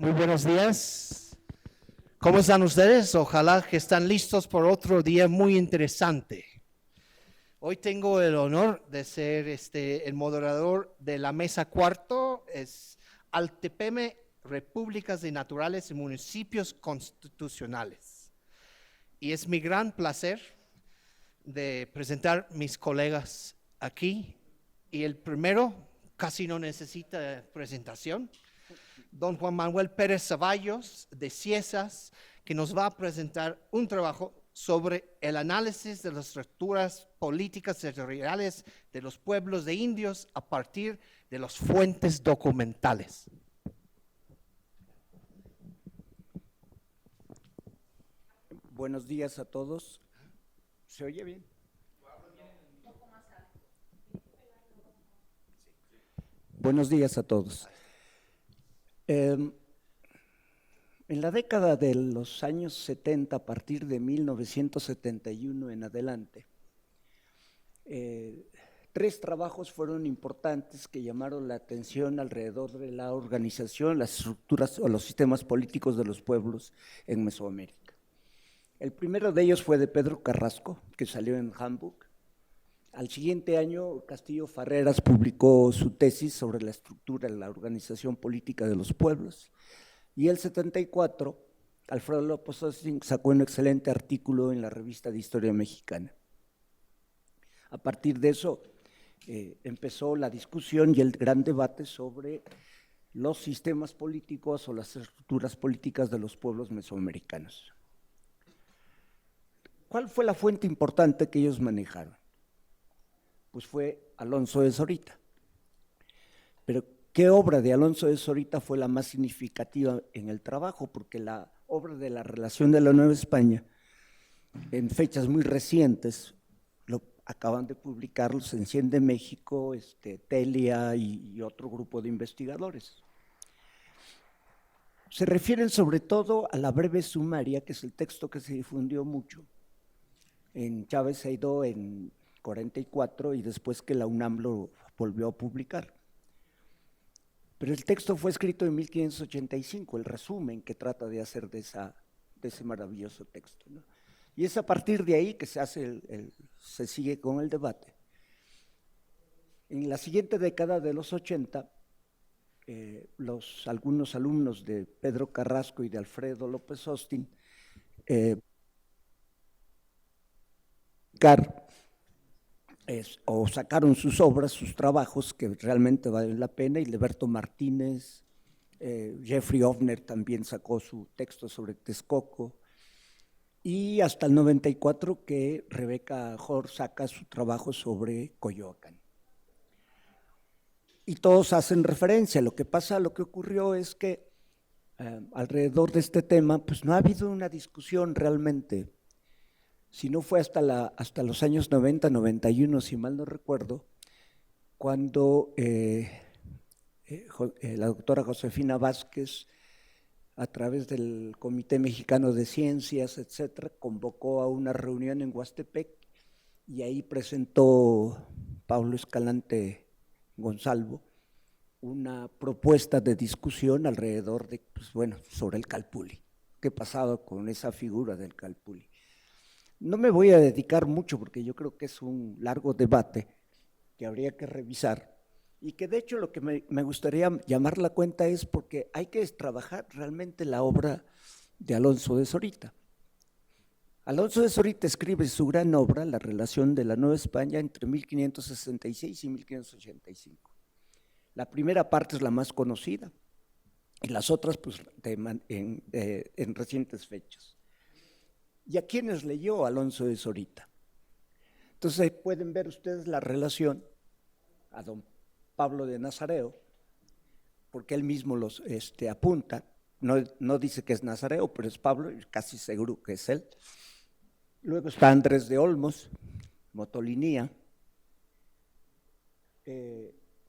Muy buenos días. ¿Cómo están ustedes? Ojalá que están listos por otro día muy interesante. Hoy tengo el honor de ser el moderador de la mesa cuarto, es Altepeme, Repúblicas de Naturales y Municipios Constitucionales. Y es mi gran placer de presentar mis colegas aquí. Y el primero casi no necesita presentación. Don Juan Manuel Pérez Ceballos de Ciesas, que nos va a presentar un trabajo sobre el análisis de las estructuras políticas territoriales de los pueblos de indios a partir de las fuentes documentales. Buenos días a todos. ¿Se oye bien? Buenos días a todos. En la década de los años 70, a partir de 1971 en adelante, tres trabajos fueron importantes que llamaron la atención alrededor de la organización, las estructuras o los sistemas políticos de los pueblos en Mesoamérica. El primero de ellos fue de Pedro Carrasco, que salió en Handbook. Al siguiente año, Castillo Farreras publicó su tesis sobre la estructura y la organización política de los pueblos. Y el 74, Alfredo López Austin sacó un excelente artículo en la revista de Historia Mexicana. A partir de eso, empezó la discusión y el gran debate sobre los sistemas políticos o las estructuras políticas de los pueblos mesoamericanos. ¿Cuál fue la fuente importante que ellos manejaron? Pues fue Alonso de Zorita. Pero ¿qué obra de Alonso de Zorita fue la más significativa en el trabajo? Porque la obra de la relación de la Nueva España, en fechas muy recientes, lo acaban de publicarlos en Cien de México, Telia y otro grupo de investigadores. Se refieren sobre todo a la breve sumaria, que es el texto que se difundió mucho en Chávez Eidó en 44 y después que la UNAM lo volvió a publicar. Pero el texto fue escrito en 1585, el resumen que trata de hacer de ese maravilloso texto, ¿no? Y es a partir de ahí que se sigue con el debate. En la siguiente década de los 80, algunos alumnos de Pedro Carrasco y de Alfredo López Austin o sacaron sus obras, sus trabajos que realmente valen la pena, y Leberto Martínez, Jeffrey Ovner también sacó su texto sobre Texcoco, y hasta el 94 que Rebeca Jor saca su trabajo sobre Coyoacán. Y todos hacen referencia. Lo que ocurrió es que alrededor de este tema pues no ha habido una discusión realmente. Si no fue hasta los años 90, 91, si mal no recuerdo, cuando la doctora Josefina Vázquez, a través del Comité Mexicano de Ciencias, etcétera, convocó a una reunión en Huastepec y ahí presentó Pablo Escalante Gonzalvo una propuesta de discusión alrededor de, sobre el Calpulli. ¿Qué pasaba con esa figura del Calpulli? No me voy a dedicar mucho porque yo creo que es un largo debate que habría que revisar y que de hecho lo que me gustaría llamar la cuenta es porque hay que trabajar realmente la obra de Alonso de Zorita. Alonso de Zorita escribe su gran obra, La relación de la Nueva España, entre 1566 y 1585. La primera parte es la más conocida y las otras pues en recientes fechas. ¿Y a quiénes leyó Alonso de Zorita? Entonces pueden ver ustedes la relación a don Pablo de Nazareo, porque él mismo los apunta, no dice que es Nazareo, pero es Pablo, casi seguro que es él. Luego está Andrés de Olmos, Motolinía,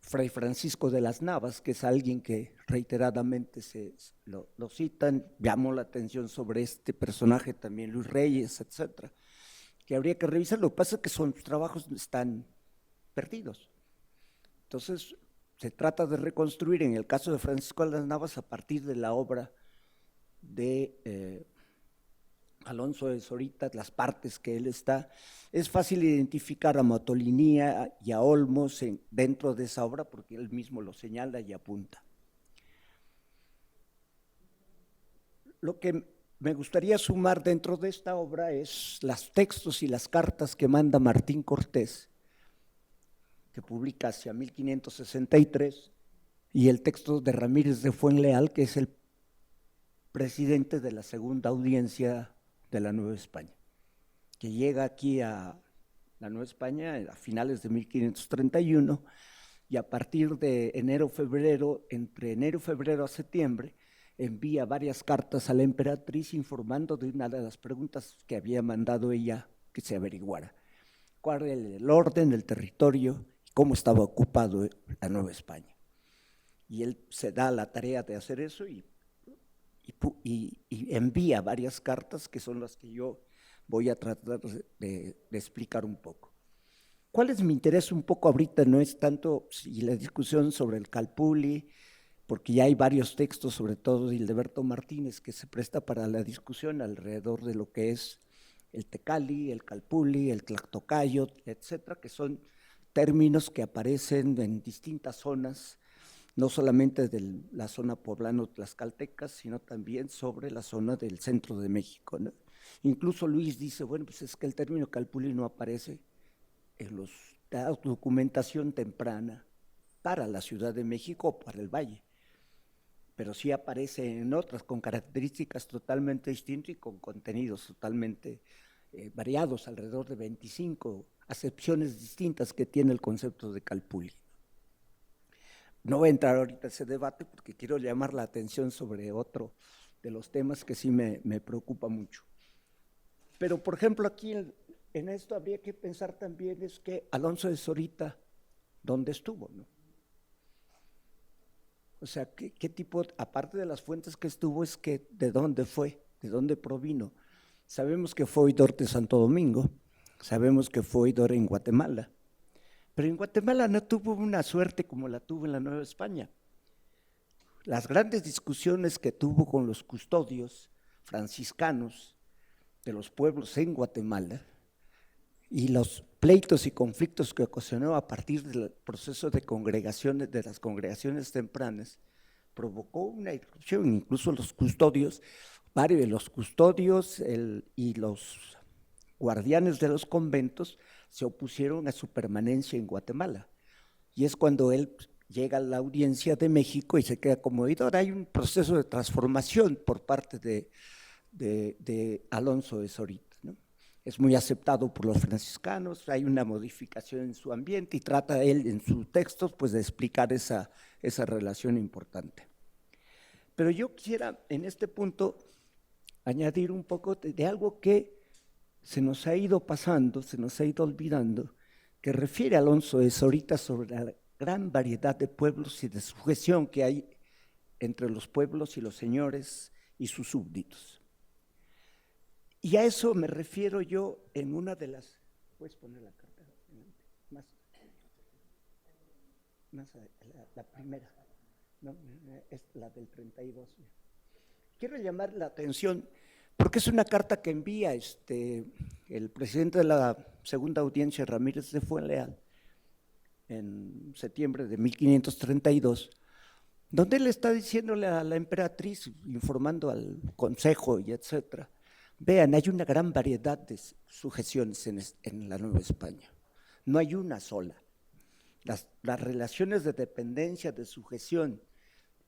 Fray Francisco de las Navas, que es alguien que reiteradamente lo citan, llamó la atención sobre este personaje también Luis Reyes, etcétera, que habría que revisar. Lo que pasa es que sus trabajos están perdidos. Entonces, se trata de reconstruir, en el caso de Francisco de las Navas, a partir de la obra de Alonso de Zorita, las partes que él está. Es fácil identificar a Motolinía y a Olmos dentro de esa obra porque él mismo lo señala y apunta. Lo que me gustaría sumar dentro de esta obra es los textos y las cartas que manda Martín Cortés, que publica hacia 1563, y el texto de Ramírez de Fuenleal, que es el presidente de la segunda audiencia de la Nueva España, que llega aquí a la Nueva España a finales de 1531, y a partir de enero-febrero, entre enero-febrero a septiembre, envía varias cartas a la emperatriz informando de una de las preguntas que había mandado ella que se averiguara: cuál era el orden, el territorio, cómo estaba ocupado la Nueva España. Y él se da la tarea de hacer eso y envía varias cartas, que son las que yo voy a tratar de explicar un poco. ¿Cuál es mi interés un poco ahorita? No es tanto la discusión sobre el Calpulli, porque ya hay varios textos, sobre todo de Hildeberto Martínez, que se presta para la discusión alrededor de lo que es el Tecali, el Calpulli, el Tlactocayo, etcétera, que son términos que aparecen en distintas zonas, no solamente de la zona poblano-tlaxcalteca, sino también sobre la zona del centro de México, ¿no? Incluso Luis dice, bueno, pues es que el término Calpulli no aparece en la documentación temprana para la Ciudad de México o para el Valle, pero sí aparece en otras con características totalmente distintas y con contenidos totalmente variados, alrededor de 25 acepciones distintas que tiene el concepto de Calpulli. No voy a entrar ahorita a ese debate porque quiero llamar la atención sobre otro de los temas que sí me preocupa mucho. Pero, por ejemplo, aquí en esto habría que pensar también es que Alonso de Zorita, ¿dónde estuvo, no? O sea, ¿qué tipo, aparte de las fuentes que estuvo, es que de dónde fue, de dónde provino? Sabemos que fue oidor de Santo Domingo, sabemos que fue oidor en Guatemala, pero en Guatemala no tuvo una suerte como la tuvo en la Nueva España. Las grandes discusiones que tuvo con los custodios franciscanos de los pueblos en Guatemala y los pleitos y conflictos que ocasionó a partir del proceso de congregaciones, de las congregaciones tempranas, provocó una irrupción. Incluso los custodios, varios de los custodios y los guardianes de los conventos se opusieron a su permanencia en Guatemala. Y es cuando él llega a la audiencia de México y se queda como oidor. Hay un proceso de transformación por parte de Alonso de Zorita, ¿no? Es muy aceptado por los franciscanos, hay una modificación en su ambiente y trata él en sus textos pues de explicar esa relación importante. Pero yo quisiera en este punto añadir un poco de algo que se nos ha ido pasando, se nos ha ido olvidando, que refiere a Alonso de Zorita sobre la gran variedad de pueblos y de sujeción que hay entre los pueblos y los señores y sus súbditos. Y a eso me refiero yo en una de las… ¿Puedes poner la carta? La primera, ¿no? Es la del 32. Quiero llamar la atención porque es una carta que envía el presidente de la segunda audiencia, Ramírez de Fuenleal, en septiembre de 1532, donde él está diciéndole a la emperatriz, informando al consejo y etcétera, vean, hay una gran variedad de sujeciones en la Nueva España, no hay una sola. Las relaciones de dependencia, de sujeción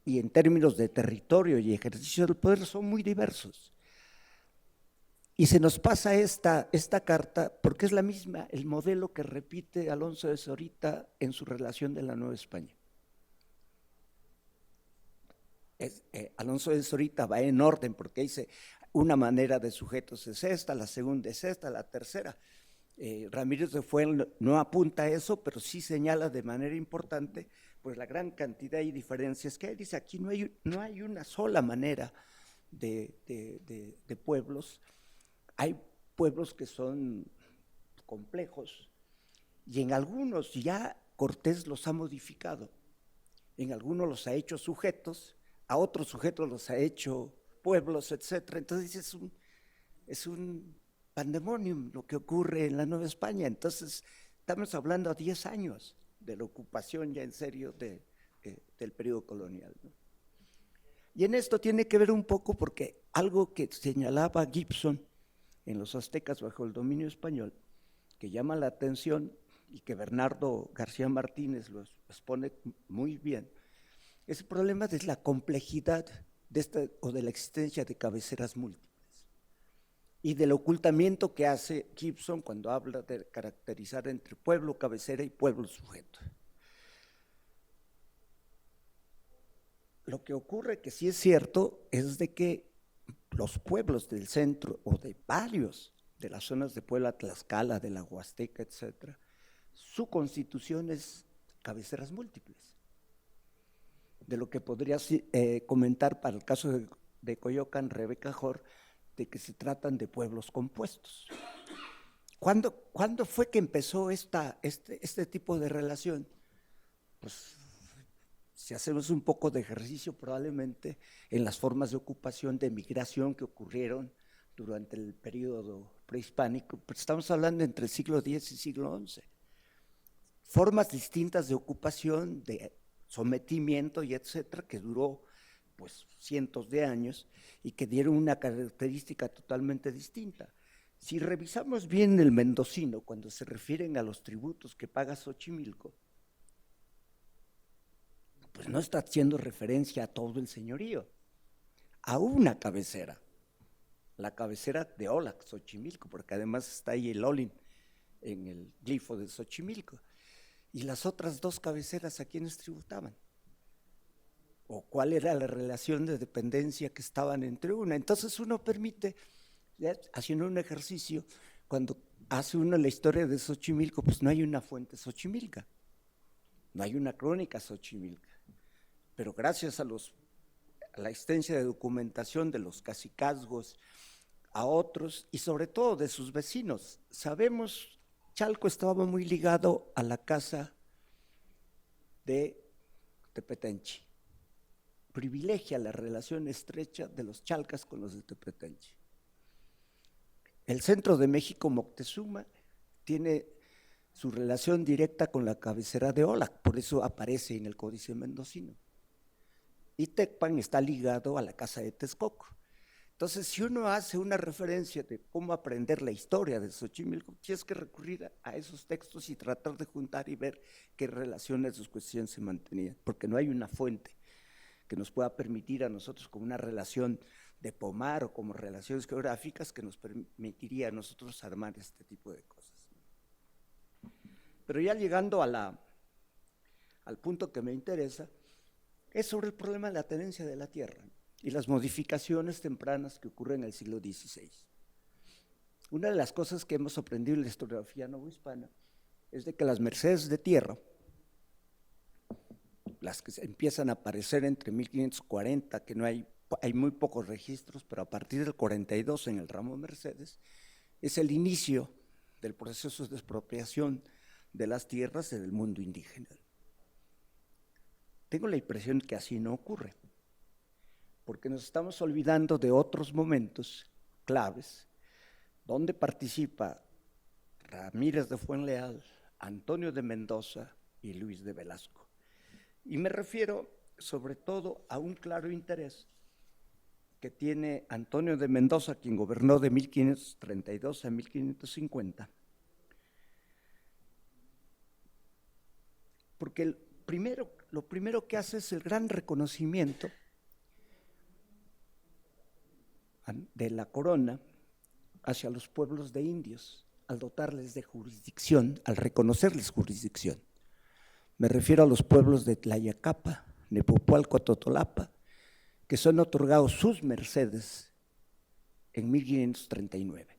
y en términos de territorio y ejercicio del poder son muy diversos. Y se nos pasa esta carta porque es la misma, el modelo que repite Alonso de Zorita en su relación de la Nueva España. Alonso de Zorita va en orden porque dice una manera de sujetos es esta, la segunda es esta, la tercera. Ramírez de Fuenleal no apunta a eso, pero sí señala de manera importante pues la gran cantidad y diferencias que hay. Dice aquí no hay una sola manera de pueblos. Hay pueblos que son complejos y en algunos ya Cortés los ha modificado. En algunos los ha hecho sujetos, a otros sujetos los ha hecho pueblos, etcétera. Entonces es un pandemonium lo que ocurre en la Nueva España. Entonces estamos hablando a 10 años de la ocupación ya en serio del periodo colonial, ¿no? Y en esto tiene que ver un poco porque algo que señalaba Gibson en los aztecas bajo el dominio español, que llama la atención y que Bernardo García Martínez lo expone muy bien, es el problema de la complejidad o de la existencia de cabeceras múltiples y del ocultamiento que hace Gibson cuando habla de caracterizar entre pueblo cabecera y pueblo sujeto. Lo que ocurre, que sí es cierto, es de que los pueblos del centro o de varios de las zonas de Puebla, Tlaxcala, de la Huasteca, etcétera, su constitución es cabeceras múltiples. De lo que podría comentar para el caso de Coyoacán, Rebeca Jor, de que se tratan de pueblos compuestos. ¿Cuándo fue que empezó este tipo de relación? Pues si hacemos un poco de ejercicio, probablemente en las formas de ocupación, de migración que ocurrieron durante el periodo prehispánico, pues estamos hablando entre el siglo X y siglo XI. Formas distintas de ocupación, de sometimiento y etcétera, que duró pues cientos de años y que dieron una característica totalmente distinta. Si revisamos bien el mendocino, cuando se refieren a los tributos que paga Xochimilco, pues no está haciendo referencia a todo el señorío, a una cabecera, la cabecera de Olac, Xochimilco, porque además está ahí el Olin en el glifo de Xochimilco. Y las otras dos cabeceras, ¿a quiénes tributaban? ¿O cuál era la relación de dependencia que estaban entre una? Entonces uno permite, haciendo un ejercicio, cuando hace uno la historia de Xochimilco, pues no hay una fuente xochimilca, no hay una crónica xochimilca, pero gracias a la existencia de documentación de los cacicazgos, a otros y sobre todo de sus vecinos. Sabemos, Chalco estaba muy ligado a la casa de Tepetenchi, privilegia la relación estrecha de los chalcas con los de Tepetenchi. El centro de México, Moctezuma, tiene su relación directa con la cabecera de Olac, por eso aparece en el Códice Mendocino. Y Tecpan está ligado a la casa de Texcoco. Entonces, si uno hace una referencia de cómo aprender la historia de Xochimilco, tienes que recurrir a esos textos y tratar de juntar y ver qué relaciones de sus cuestiones se mantenían, porque no hay una fuente que nos pueda permitir a nosotros como una relación de pomar o como relaciones geográficas que nos permitiría a nosotros armar este tipo de cosas. Pero ya llegando al punto que me interesa, es sobre el problema de la tenencia de la tierra y las modificaciones tempranas que ocurren en el siglo XVI. Una de las cosas que hemos aprendido en la historiografía novohispana es de que las mercedes de tierra, las que empiezan a aparecer entre 1540, que no hay muy pocos registros, pero a partir del 42 en el ramo Mercedes, es el inicio del proceso de expropiación de las tierras en el mundo indígena. Tengo la impresión que así no ocurre, porque nos estamos olvidando de otros momentos claves donde participa Ramírez de Fuenleal, Antonio de Mendoza y Luis de Velasco. Y me refiero sobre todo a un claro interés que tiene Antonio de Mendoza, quien gobernó de 1532 a 1550, porque lo primero que hace es el gran reconocimiento de la corona hacia los pueblos de indios, al dotarles de jurisdicción, al reconocerles jurisdicción. Me refiero a los pueblos de Tlayacapa, Nepopualco, Totolapa, que son otorgados sus mercedes en 1539.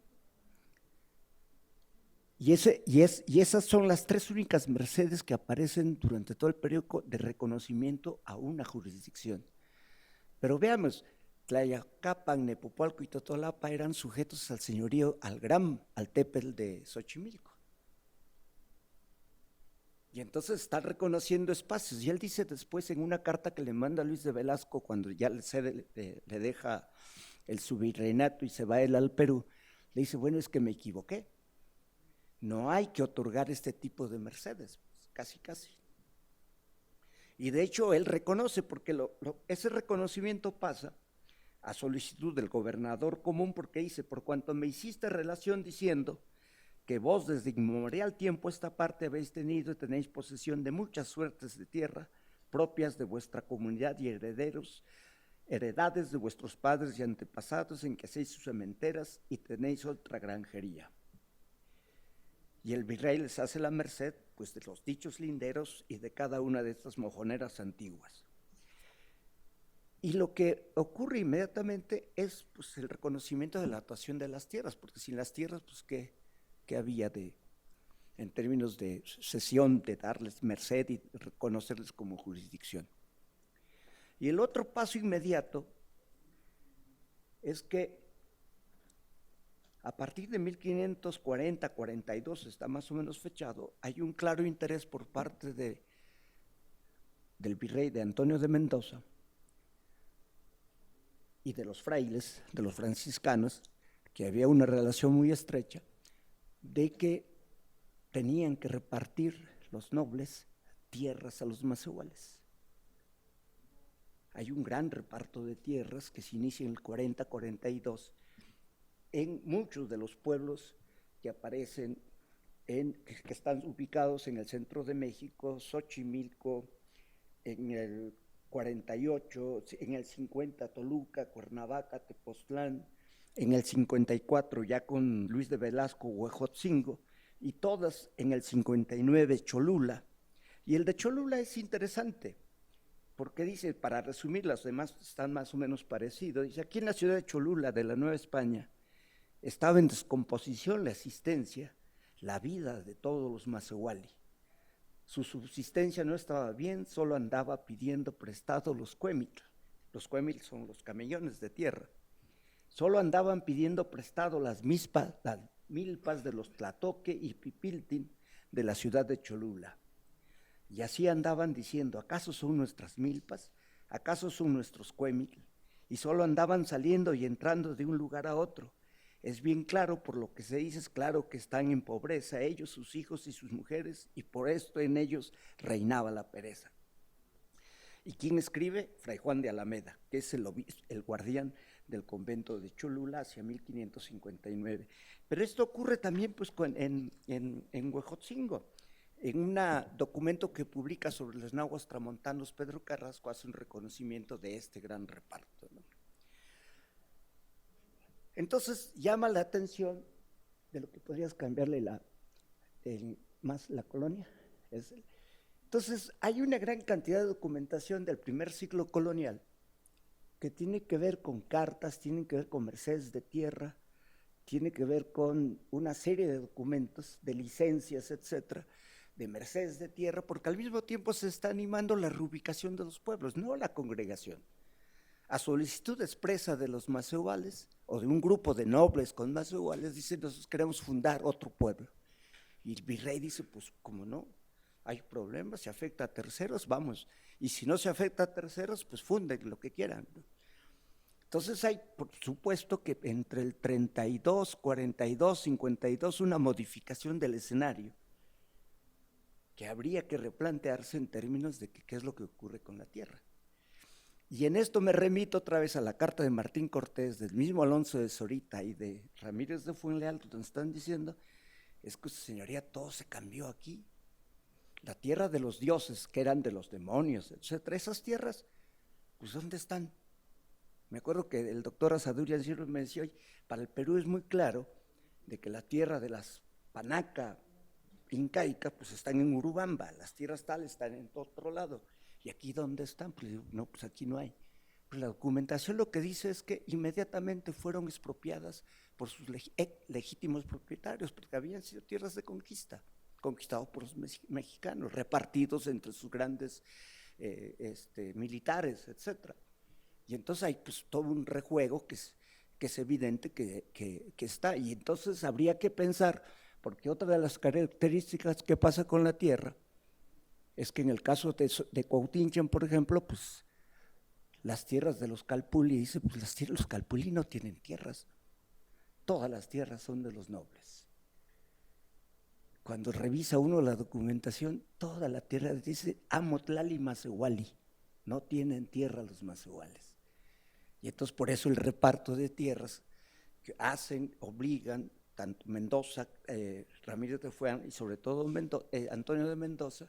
Y esas son las tres únicas mercedes que aparecen durante todo el periodo de reconocimiento a una jurisdicción. Pero veamos, Tlayacapan, Nepopualco y Totolapa eran sujetos al señorío, al gran Altépetl de Xochimilco. Y entonces están reconociendo espacios. Y él dice después en una carta que le manda a Luis de Velasco, cuando ya le deja el subvirreinato y se va él al Perú, le dice, bueno, es que me equivoqué. No hay que otorgar este tipo de mercedes, pues, casi, casi. Y de hecho él reconoce, porque ese reconocimiento pasa a solicitud del gobernador común, porque dice, por cuanto me hiciste relación diciendo que vos desde inmemorial tiempo esta parte habéis tenido y tenéis posesión de muchas suertes de tierra propias de vuestra comunidad y heredades de vuestros padres y antepasados, en que hacéis sus sementeras y tenéis otra granjería. Y el virrey les hace la merced, pues, de los dichos linderos y de cada una de estas mojoneras antiguas. Y lo que ocurre inmediatamente es, pues, el reconocimiento de la actuación de las tierras, porque sin las tierras, pues, ¿qué había en términos de cesión, de darles merced y reconocerles como jurisdicción? Y el otro paso inmediato es que a partir de 1540-42, está más o menos fechado, hay un claro interés por parte del virrey de Antonio de Mendoza y de los frailes, de los franciscanos, que había una relación muy estrecha, de que tenían que repartir los nobles tierras a los macehuales. Hay un gran reparto de tierras que se inicia en el 40-42 en muchos de los pueblos que aparecen, que están ubicados en el centro de México, Xochimilco, en el 48, en el 50 Toluca, Cuernavaca, Tepoztlán, en el 54 ya con Luis de Velasco, Huejotzingo, y todas en el 59 Cholula. Y el de Cholula es interesante, porque dice, para resumir, las demás están más o menos parecidos, dice, aquí en la ciudad de Cholula, de la Nueva España, estaba en descomposición la existencia, la vida de todos los macehuali. Su subsistencia no estaba bien, solo andaba pidiendo prestado los cuemil. Los cuemil son los camellones de tierra. Solo andaban pidiendo prestado las milpas de los Tlatoque y Pipiltin de la ciudad de Cholula. Y así andaban diciendo, ¿acaso son nuestras milpas? ¿Acaso son nuestros cuemil? Y solo andaban saliendo y entrando de un lugar a otro. Es bien claro, por lo que se dice, es claro que están en pobreza ellos, sus hijos y sus mujeres, y por esto en ellos reinaba la pereza. ¿Y quién escribe? Fray Juan de Alameda, que es el guardián del convento de Cholula hacia 1559. Pero esto ocurre también, pues, en Huejotzingo. En un documento que publica sobre los nahuas tramontanos, Pedro Carrasco hace un reconocimiento de este gran reparto, ¿no? Entonces llama la atención de lo que podrías cambiarle más la colonia. Entonces hay una gran cantidad de documentación del primer siglo colonial que tiene que ver con cartas, tiene que ver con mercedes de tierra, tiene que ver con una serie de documentos, de licencias, etcétera, de mercedes de tierra, porque al mismo tiempo se está animando la reubicación de los pueblos, no la congregación. A solicitud expresa de los macehuales o de un grupo de nobles con macehuales, dicen, nosotros queremos fundar otro pueblo. Y el virrey dice, pues, ¿cómo no? Hay problemas, se afecta a terceros, vamos. Y si no se afecta a terceros, pues funden lo que quieran, ¿no? Entonces hay, por supuesto, que entre el 32, 42, 52, una modificación del escenario que habría que replantearse en términos de qué es lo que ocurre con la tierra. Y en esto me remito otra vez a la carta de Martín Cortés, del mismo Alonso de Zorita y de Ramírez de Fuenleal, donde están diciendo, es que, señoría, todo se cambió aquí. La tierra de los dioses, que eran de los demonios, etcétera, esas tierras, pues, ¿dónde están? Me acuerdo que el doctor Azaduria me decía, oye, para el Perú es muy claro de que la tierra de las Panaca incaica, pues están en Urubamba, las tierras tales están en otro lado. ¿Y aquí dónde están? Pues digo, no, pues aquí no hay. Pues la documentación lo que dice es que inmediatamente fueron expropiadas por sus legítimos propietarios, porque habían sido tierras de conquista, conquistados por los mexicanos, repartidos entre sus grandes militares, etcétera. Y entonces hay, pues, todo un rejuego que es evidente que está, y entonces habría que pensar, porque otra de las características que pasa con la tierra es que en el caso de Cuauhtinchan, por ejemplo, pues las tierras de los Calpulli, dice, pues los Calpulli no tienen tierras, todas las tierras son de los nobles. Cuando revisa uno la documentación, toda la tierra dice Amotlali Macehuali, no tienen tierra los macehuales. Y entonces por eso el reparto de tierras que hacen, obligan, tanto Mendoza, Ramírez de Fuán y sobre todo Antonio de Mendoza,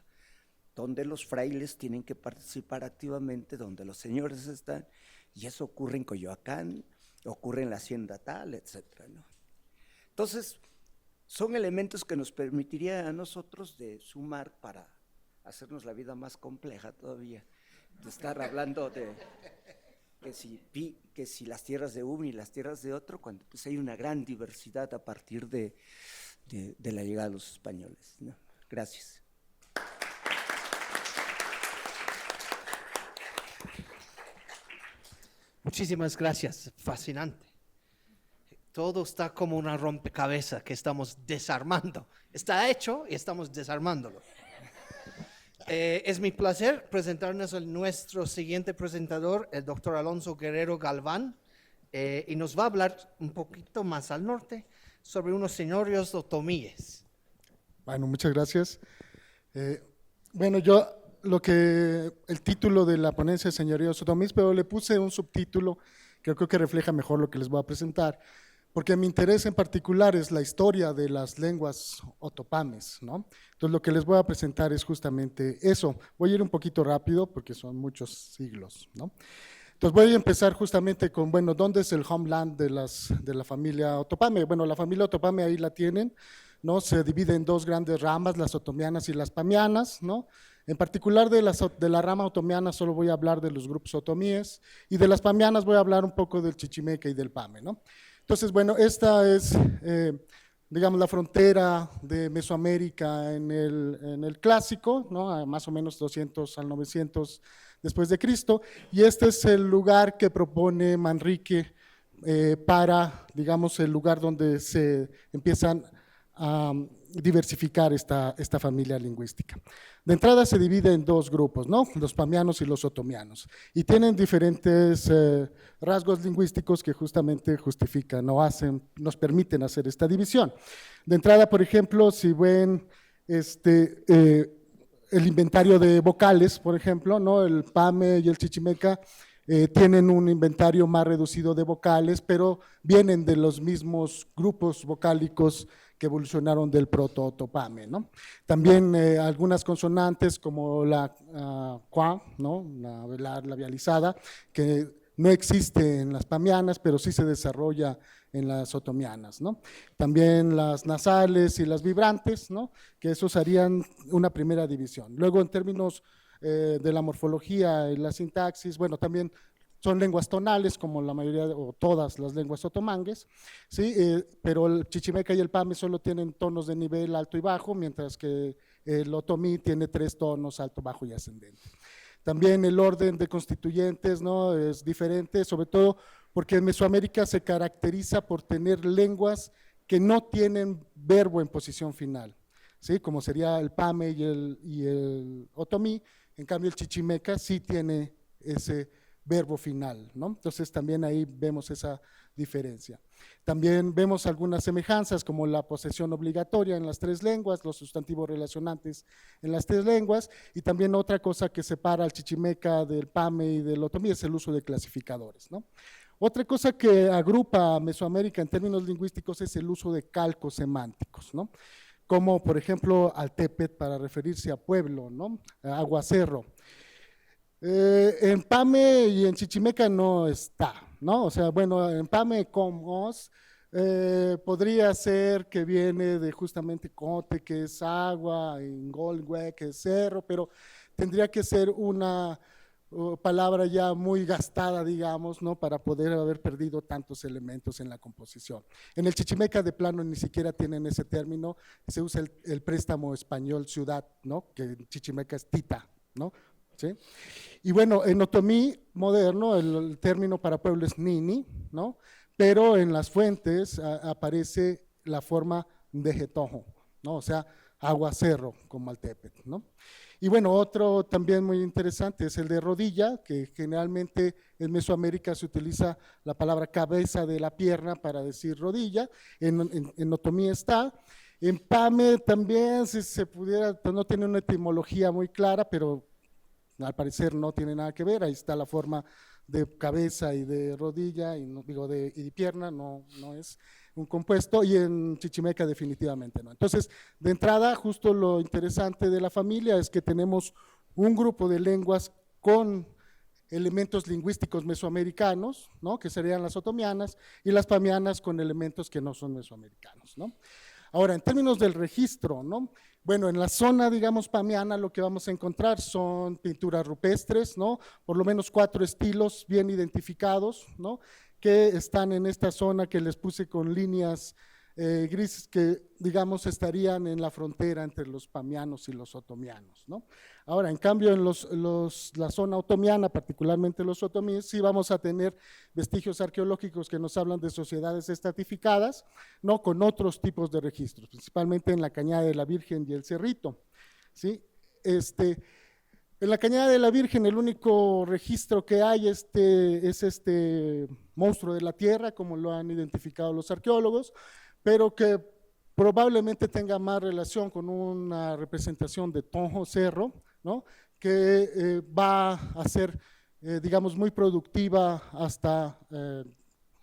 donde los frailes tienen que participar activamente, donde los señores están, y eso ocurre en Coyoacán, ocurre en la hacienda tal, etcétera, ¿no? Entonces, son elementos que nos permitirían a nosotros de sumar para hacernos la vida más compleja todavía, de estar hablando de que si las tierras de uno y las tierras de otro, cuando pues hay una gran diversidad a partir de la llegada de los españoles, ¿no? Gracias. Muchísimas gracias, fascinante. Todo está como una rompecabezas que estamos desarmando. Está hecho y estamos desarmándolo. Es mi placer presentarnos a nuestro siguiente presentador, el doctor Alonso Guerrero Galván, y nos va a hablar un poquito más al norte sobre unos señorios otomíes. Bueno, muchas gracias. Bueno, yo el título de la ponencia es Señoríos Otomíes, pero le puse un subtítulo que creo que refleja mejor lo que les voy a presentar, porque mi interés en particular es la historia de las lenguas otopames, ¿no? Entonces lo que les voy a presentar es justamente eso. Voy a ir un poquito rápido porque son muchos siglos, ¿no? Entonces voy a empezar justamente con, bueno, ¿dónde es el homeland de la familia otopame? Bueno, la familia otopame ahí la tienen, ¿no? Se divide en dos grandes ramas, las otomianas y las pamianas, ¿no? En particular de la rama otomiana solo voy a hablar de los grupos otomíes, y de las pamianas voy a hablar un poco del chichimeca y del pame, ¿no? Entonces, bueno, esta es, digamos, la frontera de Mesoamérica en el clásico, ¿no? Más o menos 200 al 900 después de Cristo, y este es el lugar que propone Manrique para, digamos, el lugar donde se empiezan a diversificar esta familia lingüística. De entrada se divide en dos grupos, ¿no? Los pamianos y los otomianos, y tienen diferentes rasgos lingüísticos que justamente justifican o nos permiten hacer esta división. De entrada, por ejemplo, si ven el inventario de vocales, por ejemplo, ¿no? El pame y el chichimeca tienen un inventario más reducido de vocales, pero vienen de los mismos grupos vocálicos que evolucionaron del proto-otopame, ¿no? También algunas consonantes como la qua, ¿no? La velar labializada, que no existe en las pamianas, pero sí se desarrolla en las otomianas, ¿no? También las nasales y las vibrantes, ¿no? Que esos harían una primera división. Luego, en términos de la morfología y la sintaxis, bueno, también son lenguas tonales, como la mayoría o todas las lenguas otomangues, ¿sí? Pero el chichimeca y el pame solo tienen tonos de nivel alto y bajo, mientras que el otomí tiene 3 tonos, alto, bajo y ascendente. También el orden de constituyentes, ¿no? Es diferente, sobre todo porque en Mesoamérica se caracteriza por tener lenguas que no tienen verbo en posición final, ¿sí? Como sería el pame y el otomí. En cambio el chichimeca sí tiene ese verbo final, ¿no? Entonces también ahí vemos esa diferencia. También vemos algunas semejanzas como la posesión obligatoria en las 3 lenguas, los sustantivos relacionantes en las 3 lenguas, y también otra cosa que separa al chichimeca del pame y del otomí es el uso de clasificadores, ¿no? Otra cosa que agrupa a Mesoamérica en términos lingüísticos es el uso de calcos semánticos, ¿no? Como por ejemplo Altepet para referirse a pueblo, ¿no? Aguacerro. En pame y en chichimeca no está, ¿no? O sea, bueno, en pame comos podría ser que viene de justamente cote, que es agua, en golgue, que es cerro, pero tendría que ser una palabra ya muy gastada, digamos, ¿no? Para poder haber perdido tantos elementos en la composición. En el chichimeca de plano ni siquiera tienen ese término, se usa el préstamo español ciudad, ¿no? Que en chichimeca es tita, ¿no? ¿Sí? Y bueno, en otomí moderno el término para pueblo es nini, ¿no? Pero en las fuentes aparece la forma de jetojo, ¿no? O sea, agua cerro, como Altepetl, ¿no? Y bueno, otro también muy interesante es el de rodilla, que generalmente en Mesoamérica se utiliza la palabra cabeza de la pierna para decir rodilla, en otomí está. En Pame también, si se pudiera, no tiene una etimología muy clara, pero al parecer no tiene nada que ver, ahí está la forma de cabeza y de rodilla, y no, digo y de pierna, no es un compuesto, y en Chichimeca definitivamente no. Entonces, de entrada, justo lo interesante de la familia es que tenemos un grupo de lenguas con elementos lingüísticos mesoamericanos, ¿no? Que serían las otomianas, y las pamianas con elementos que no son mesoamericanos, ¿no? Ahora, en términos del registro, ¿no? Bueno, en la zona, digamos, pamiana, lo que vamos a encontrar son pinturas rupestres, ¿no? Por lo menos 4 estilos bien identificados, ¿no? Que están en esta zona que les puse con líneas grises que, digamos, estarían en la frontera entre los pamianos y los otomianos, ¿no? Ahora, en cambio, en la zona otomiana, particularmente los otomíes, sí vamos a tener vestigios arqueológicos que nos hablan de sociedades estratificadas, ¿no? Con otros tipos de registros, principalmente en la Cañada de la Virgen y el Cerrito, ¿sí? En la Cañada de la Virgen el único registro que hay es este monstruo de la tierra, como lo han identificado los arqueólogos, pero que probablemente tenga más relación con una representación de Tonjo Cerro, ¿no? Que va a ser, digamos, muy productiva hasta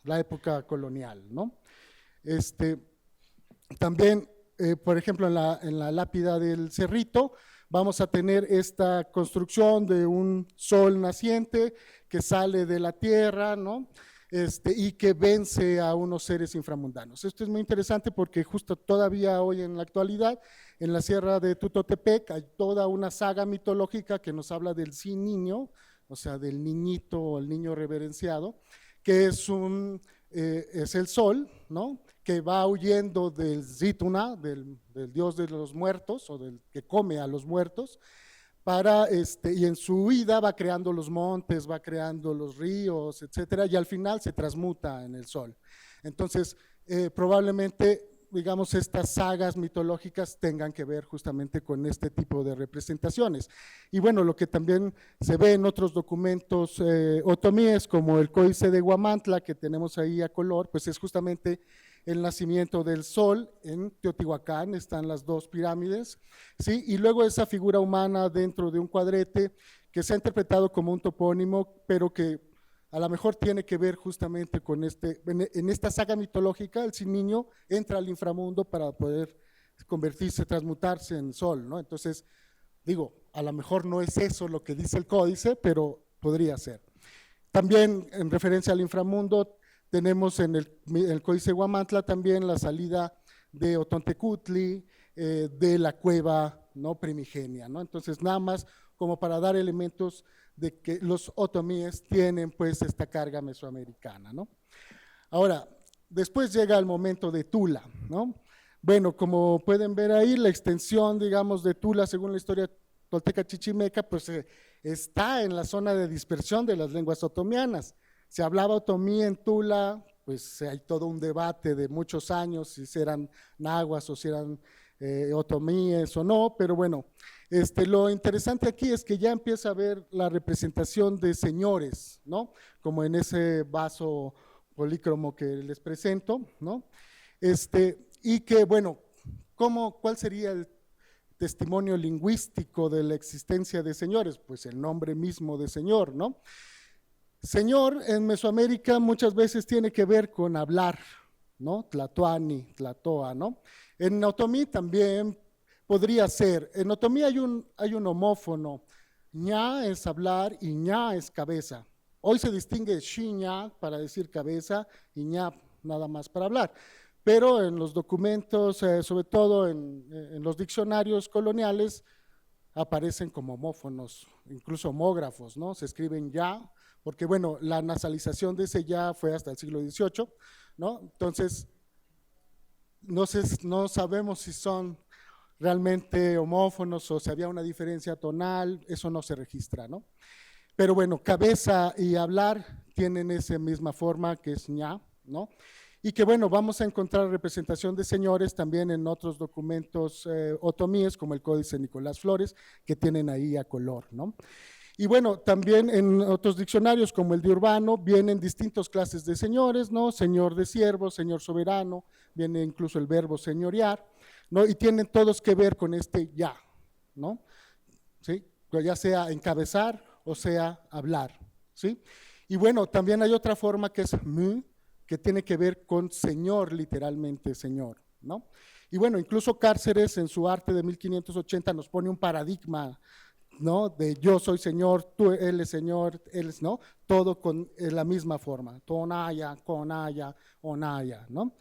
la época colonial, ¿no? También, por ejemplo, en la lápida del Cerrito, vamos a tener esta construcción de un sol naciente que sale de la tierra, ¿no? Y que vence a unos seres inframundanos. Esto es muy interesante porque justo todavía hoy en la actualidad, en la Sierra de Tutotepec, hay toda una saga mitológica que nos habla del sin niño, o sea, del niñito o el niño reverenciado, que es el sol, ¿no? Que va huyendo del Zituna, del dios de los muertos, o del que come a los muertos, y en su huida va creando los montes, va creando los ríos, etcétera, y al final se transmuta en el sol. Entonces, probablemente, digamos, estas sagas mitológicas tengan que ver justamente con este tipo de representaciones. Y bueno, lo que también se ve en otros documentos otomíes, como el Códice de Huamantla, que tenemos ahí a color, pues es justamente el nacimiento del sol. En Teotihuacán están las 2 pirámides, ¿sí? Y luego esa figura humana dentro de un cuadrete que se ha interpretado como un topónimo, pero que a lo mejor tiene que ver justamente con en esta saga mitológica, el sin niño entra al inframundo para poder convertirse, transmutarse en sol, ¿no? Entonces, digo, a lo mejor no es eso lo que dice el códice, pero podría ser. También en referencia al inframundo, tenemos en el Códice Huamantla también la salida de Otontecutli, de la cueva, ¿no? Primigenia, ¿no? Entonces, nada más como para dar elementos de que los otomíes tienen pues esta carga mesoamericana, ¿no? Ahora, después llega el momento de Tula, ¿no? Bueno, como pueden ver ahí, la extensión, digamos, de Tula, según la historia tolteca chichimeca, pues está en la zona de dispersión de las lenguas otomianas. Se hablaba otomí en Tula, pues hay todo un debate de muchos años, si eran nahuas o si eran otomíes o no, pero bueno, lo interesante aquí es que ya empieza a ver la representación de señores, ¿no? Como en ese vaso polícromo que les presento, ¿no? Y que, bueno, ¿cuál sería el testimonio lingüístico de la existencia de señores? Pues el nombre mismo de señor, ¿no? Señor en Mesoamérica muchas veces tiene que ver con hablar, ¿no? Tlatoani, tlatoa, ¿no? En otomí también podría ser. En otomí hay un homófono. Ña es hablar y ña es cabeza. Hoy se distingue shiña para decir cabeza y ña nada más para hablar. Pero en los documentos, sobre todo en los diccionarios coloniales, aparecen como homófonos, incluso homógrafos, ¿no? Se escriben ya, porque bueno, la nasalización de ese ya fue hasta el siglo XVIII, ¿no? Entonces, no sabemos si son realmente homófonos o si había una diferencia tonal, eso no se registra, ¿no? Pero bueno, cabeza y hablar tienen esa misma forma que es ña, ¿no? y que bueno, vamos a encontrar representación de señores también en otros documentos otomíes, como el Códice Nicolás Flores, que tienen ahí a color, ¿no? Y bueno, también en otros diccionarios, como el de Urbano, vienen distintas clases de señores, ¿no? Señor de siervo, señor soberano, viene incluso el verbo señorear, ¿no? Y tienen todos que ver con este ya, ¿no? ¿Sí? Ya sea encabezar o sea hablar, ¿sí? Y bueno, también hay otra forma que es mu, que tiene que ver con señor, literalmente señor, ¿no? Y bueno, incluso Cárceres en su arte de 1580 nos pone un paradigma, ¿no? De yo soy señor, tú, él es señor, él es, ¿no? Todo con la misma forma, tonaya, conaya, onaya, ¿no?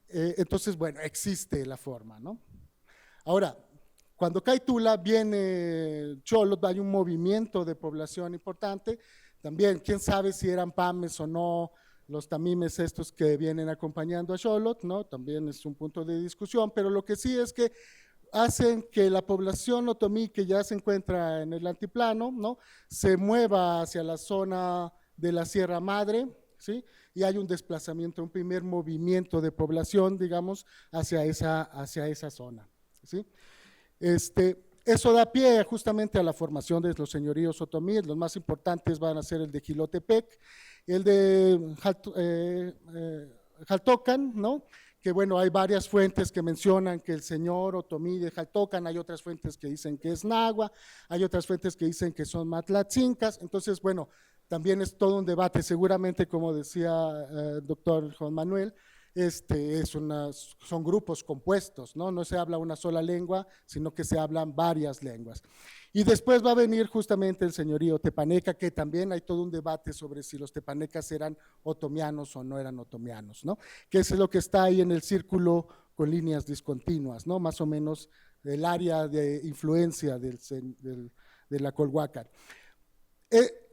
Entonces, bueno, existe la forma, ¿no? Ahora, cuando cae Tula, viene Xolotl, hay un movimiento de población importante, también, quién sabe si eran pames o no, los tamimes estos que vienen acompañando a Xolotl, ¿no? También es un punto de discusión, pero lo que sí es que hacen que la población otomí que ya se encuentra en el altiplano, ¿no? Se mueva hacia la zona de la Sierra Madre, ¿sí? Y hay un desplazamiento, un primer movimiento de población, digamos, hacia esa zona, ¿sí? Eso da pie justamente a la formación de los señoríos otomíes. Los más importantes van a ser el de Jilotepec, el de Jaltocan, ¿no? Que bueno, hay varias fuentes que mencionan que el señor otomí de Jaltocan, hay otras fuentes que dicen que es Nahua, hay otras fuentes que dicen que son matlatzincas. Entonces, bueno, también es todo un debate. Seguramente, como decía el doctor Juan Manuel, son grupos compuestos, ¿no? No se habla una sola lengua, sino que se hablan varias lenguas. Y después va a venir justamente el señorío tepaneca, que también hay todo un debate sobre si los tepanecas eran otomianos o no eran otomianos, ¿no? Que es lo que está ahí en el círculo con líneas discontinuas, ¿no? Más o menos el área de influencia de la Colhuacan.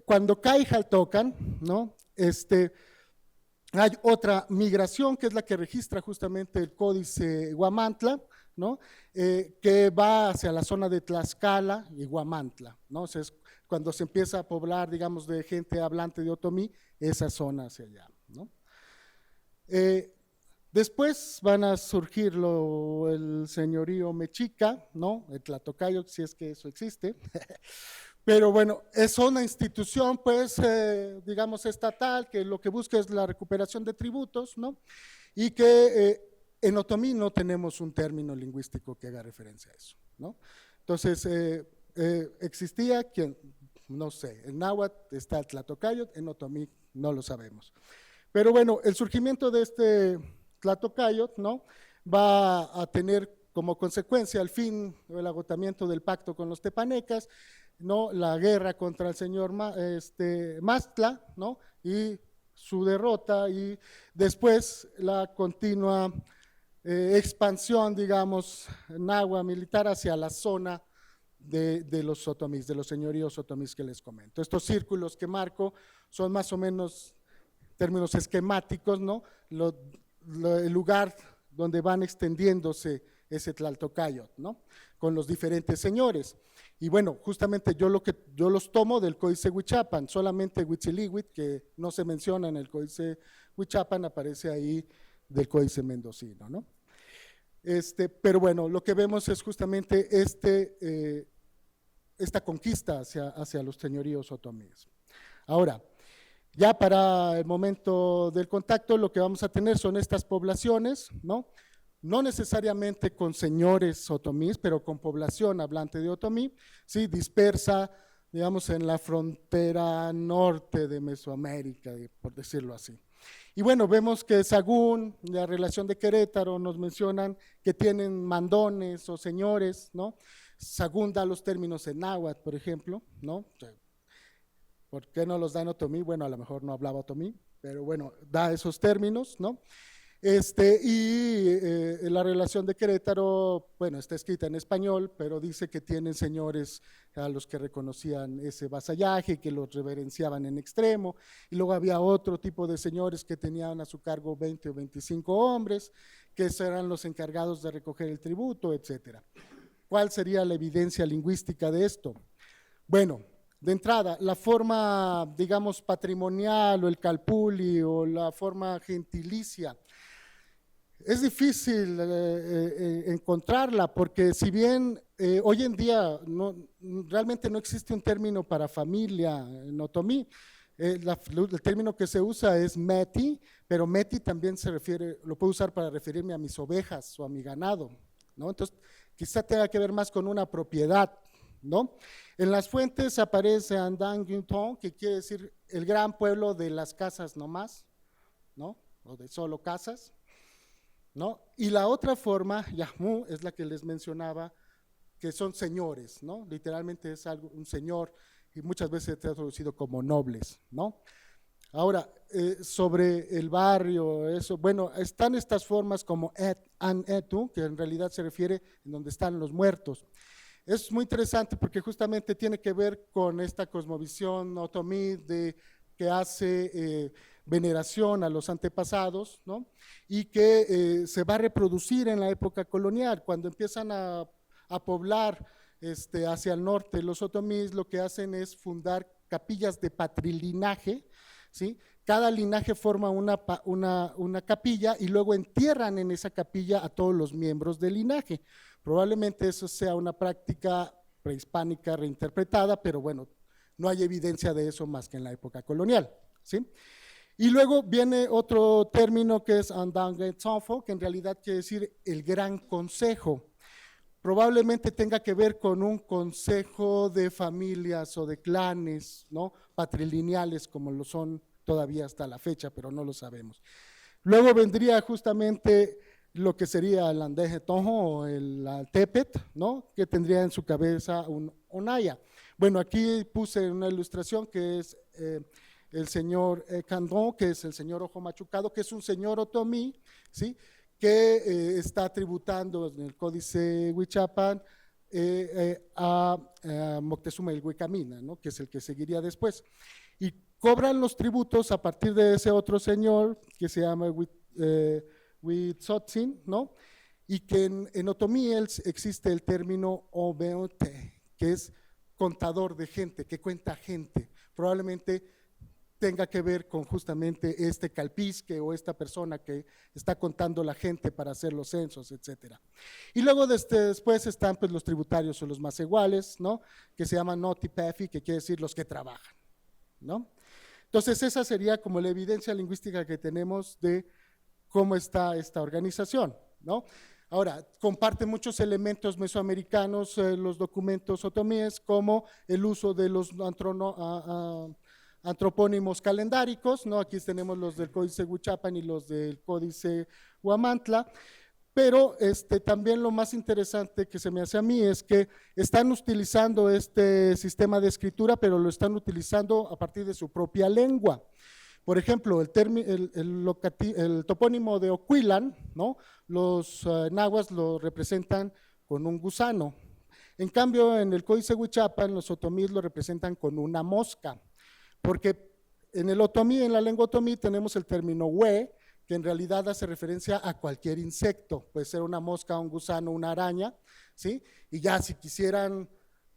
Cuando cae Jaltocan, ¿no? Hay otra migración que es la que registra justamente el Códice Huamantla, ¿no? Que va hacia la zona de Tlaxcala y Huamantla, ¿no? O sea, es cuando se empieza a poblar, digamos, de gente hablante de otomí, esa zona hacia allá, ¿no? Después van a surgir el señorío mexica, ¿no? El Tlatocayo, si es que eso existe. Pero bueno, es una institución, pues, digamos, estatal, que lo que busca es la recuperación de tributos, ¿no? Y que en otomí no tenemos un término lingüístico que haga referencia a eso, ¿no? Entonces, existía quien, no sé, en náhuatl está el Tlatocayot, en otomí no lo sabemos. Pero bueno, el surgimiento de este Tlatocayot, ¿no? Va a tener como consecuencia el fin o el agotamiento del pacto con los tepanecas, ¿no? La guerra contra el señor Mastla, ¿no? Y su derrota, y después la continua expansión, digamos, nahua militar hacia la zona de los otomís, de los señoríos otomís que les comento. Estos círculos que marco son más o menos términos esquemáticos, ¿no? El lugar donde van extendiéndose ese Tlaltocayot, ¿no? Con los diferentes señores. Y bueno, justamente yo los tomo del Códice Huichapan, solamente Huitzilihuit, que no se menciona en el Códice Huichapan, aparece ahí del Códice Mendocino, ¿no? Pero bueno, lo que vemos es justamente esta conquista hacia los señoríos otomíes. Ahora, ya para el momento del contacto, lo que vamos a tener son estas poblaciones, ¿no? No necesariamente con señores otomís, pero con población hablante de otomí, ¿sí? Dispersa, digamos, en la frontera norte de Mesoamérica, por decirlo así. Y bueno, vemos que Sagún, la relación de Querétaro, nos mencionan que tienen mandones o señores, ¿no? Sagún da los términos en náhuatl, por ejemplo, ¿no? ¿Por qué no los da en otomí? Bueno, a lo mejor no hablaba otomí, pero bueno, da esos términos, ¿no? La relación de Querétaro, bueno, está escrita en español, pero dice que tienen señores a los que reconocían ese vasallaje, que los reverenciaban en extremo, y luego había otro tipo de señores que tenían a su cargo 20 o 25 hombres, que eran los encargados de recoger el tributo, etcétera. ¿Cuál sería la evidencia lingüística de esto? Bueno, de entrada, la forma, digamos, patrimonial o el calpuli o la forma gentilicia, es difícil encontrarla porque si bien hoy en día realmente no existe un término para familia en otomí, el término que se usa es meti, pero meti también lo puedo usar para referirme a mis ovejas o a mi ganado, ¿no? Entonces, quizá tenga que ver más con una propiedad, ¿no? En las fuentes aparece Andanguinton, que quiere decir el gran pueblo de las casas nomás, ¿no? O de solo casas, ¿no? Y la otra forma, Yahmu, es la que les mencionaba, que son señores, ¿no? Literalmente es un señor y muchas veces se ha traducido como nobles, ¿no? Ahora, sobre el barrio, eso, bueno, están estas formas como etu, que en realidad se refiere en donde están los muertos. Es muy interesante porque justamente tiene que ver con esta cosmovisión otomí que hace veneración a los antepasados, ¿no? Y que se va a reproducir en la época colonial, cuando empiezan a poblar hacia el norte los otomíes, lo que hacen es fundar capillas de patrilinaje, ¿sí? Cada linaje forma una capilla y luego entierran en esa capilla a todos los miembros del linaje. Probablemente eso sea una práctica prehispánica reinterpretada, pero bueno, no hay evidencia de eso más que en la época colonial, ¿sí? Y luego viene otro término que es Andanguetzonfo, que en realidad quiere decir el gran consejo. Probablemente tenga que ver con un consejo de familias o de clanes, ¿no? Patrilineales, como lo son todavía hasta la fecha, pero no lo sabemos. Luego vendría justamente lo que sería el Andeje Tonjo o el Tepet, ¿no? Que tendría en su cabeza un Onaya. Bueno, aquí puse una ilustración que es el señor Candón, que es el señor Ojo Machucado, que es un señor otomí, ¿sí? Que está tributando en el Códice Huichapan a Moctezuma el Huicamina, ¿no? Que es el que seguiría después. Y cobran los tributos a partir de ese otro señor que se llama Huitzotzin, ¿no? Y que en otomí existe el término obeote, que es contador de gente, que cuenta gente. Probablemente tenga que ver con justamente este calpisque o esta persona que está contando la gente para hacer los censos, etcétera. Y luego después están pues los tributarios o los más iguales, ¿no? Que se llaman notipefi, que quiere decir los que trabajan, ¿no? Entonces esa sería como la evidencia lingüística que tenemos de cómo está esta organización, ¿no? Ahora, comparte muchos elementos mesoamericanos los documentos otomíes, como el uso de los antropónimos calendáricos, ¿no? Aquí tenemos los del Códice Huichapan y los del Códice Huamantla, pero también lo más interesante que se me hace a mí es que están utilizando este sistema de escritura, pero lo están utilizando a partir de su propia lengua. Por ejemplo, el topónimo de Oquilan, ¿no? Los nahuas lo representan con un gusano. En cambio, en el Códice Huichapan, los otomíes lo representan con una mosca. Porque en el otomí, en la lengua otomí, tenemos el término hue, que en realidad hace referencia a cualquier insecto, puede ser una mosca, un gusano, una araña, ¿sí? Y ya si quisieran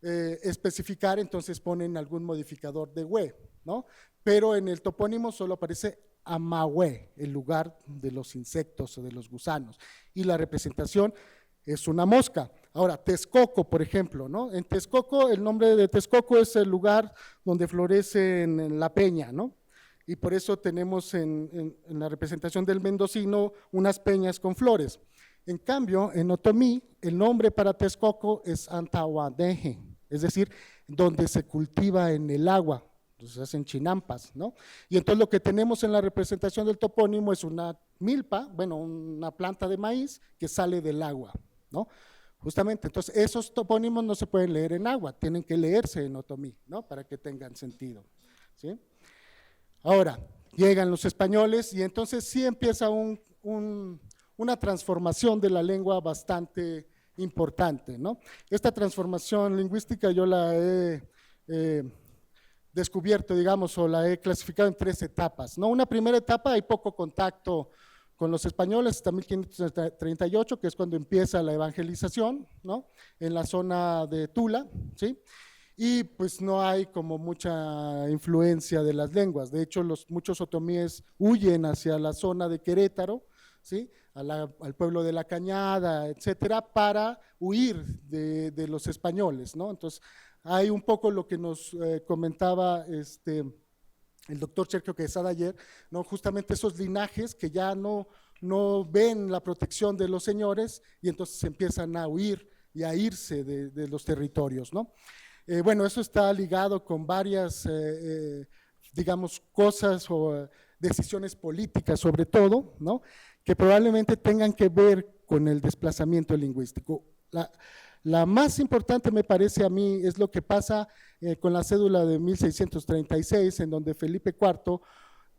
especificar, entonces ponen algún modificador de hue, ¿no? Pero en el topónimo solo aparece amahue, el lugar de los insectos o de los gusanos, y la representación es una mosca. Ahora, Texcoco, por ejemplo, ¿no? En Texcoco, el nombre de Texcoco es el lugar donde florece en la peña, ¿no? Y por eso tenemos en la representación del mendocino unas peñas con flores. En cambio, en otomí, el nombre para Texcoco es Antahuadeje, es decir, donde se cultiva en el agua, entonces se hacen chinampas, ¿no? Y entonces lo que tenemos en la representación del topónimo es una milpa, bueno, una planta de maíz que sale del agua, ¿no? Justamente, entonces esos topónimos no se pueden leer en agua, tienen que leerse en otomí, ¿no? Para que tengan sentido, ¿sí? Ahora, llegan los españoles y entonces sí empieza una transformación de la lengua bastante importante, ¿no? Esta transformación lingüística yo la he descubierto, digamos, o la he clasificado en 3 etapas, ¿no? Una primera etapa, hay poco contacto con los españoles, hasta 1538, que es cuando empieza la evangelización, ¿no? En la zona de Tula, ¿sí? y pues no hay como mucha influencia de las lenguas. De hecho, muchos otomíes huyen hacia la zona de Querétaro, ¿sí? Al pueblo de La Cañada, etcétera, para huir de los españoles, ¿no? Entonces, hay un poco lo que nos comentaba el doctor Sergio Quesada ayer, ¿no? Justamente esos linajes que ya no ven la protección de los señores y entonces empiezan a huir y a irse de los territorios, ¿no? Bueno, eso está ligado con varias, digamos, cosas o decisiones políticas sobre todo, ¿no? Que probablemente tengan que ver con el desplazamiento lingüístico. La más importante me parece a mí es lo que pasa con la cédula de 1636, en donde Felipe IV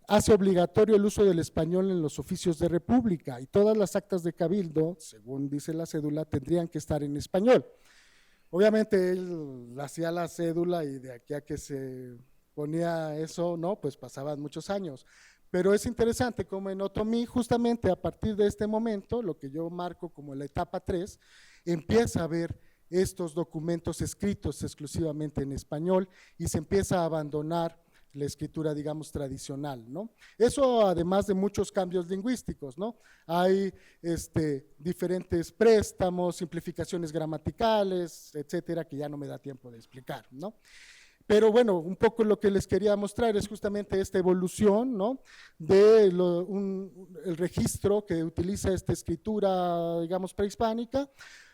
hace obligatorio el uso del español en los oficios de república y todas las actas de cabildo, según dice la cédula, tendrían que estar en español. Obviamente él hacía la cédula y de aquí a que se ponía eso, ¿no? Pues pasaban muchos años. Pero es interesante como en Otomí, justamente a partir de este momento, lo que yo marco como la etapa 3, empieza a ver estos documentos escritos exclusivamente en español y se empieza a abandonar la escritura, digamos, tradicional, ¿no? Eso además de muchos cambios lingüísticos, ¿no? Hay diferentes préstamos, simplificaciones gramaticales, etcétera, que ya no me da tiempo de explicar, ¿no? Pero bueno, un poco lo que les quería mostrar es justamente esta evolución, ¿no? De el registro que utiliza esta escritura, digamos, prehispánica,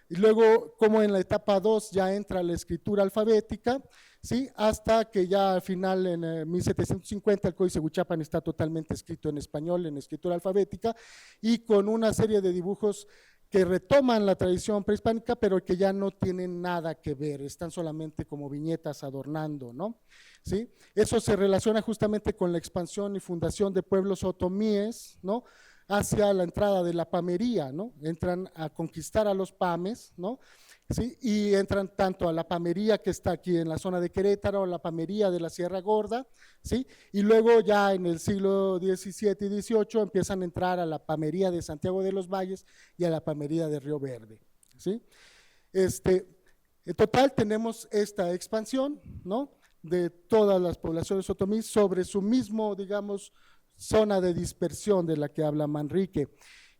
y luego como en la etapa 2 ya entra la escritura alfabética, ¿sí? Hasta que ya al final en 1750 el Códice Huichapan está totalmente escrito en español, en escritura alfabética, y con una serie de dibujos que retoman la tradición prehispánica, pero que ya no tienen nada que ver, están solamente como viñetas adornando, ¿no? ¿Sí? Eso se relaciona justamente con la expansión y fundación de pueblos otomíes, ¿no? Hacia la entrada de la pamería, ¿no? Entran a conquistar a los pames, ¿no? ¿Sí? Y entran tanto a la pamería que está aquí en la zona de Querétaro, a la pamería de la Sierra Gorda, ¿sí? Y luego ya en el siglo XVII y XVIII empiezan a entrar a la pamería de Santiago de los Valles y a la pamería de Río Verde, ¿sí? En total tenemos esta expansión, ¿no? De todas las poblaciones otomíes sobre su mismo, digamos, zona de dispersión de la que habla Manrique.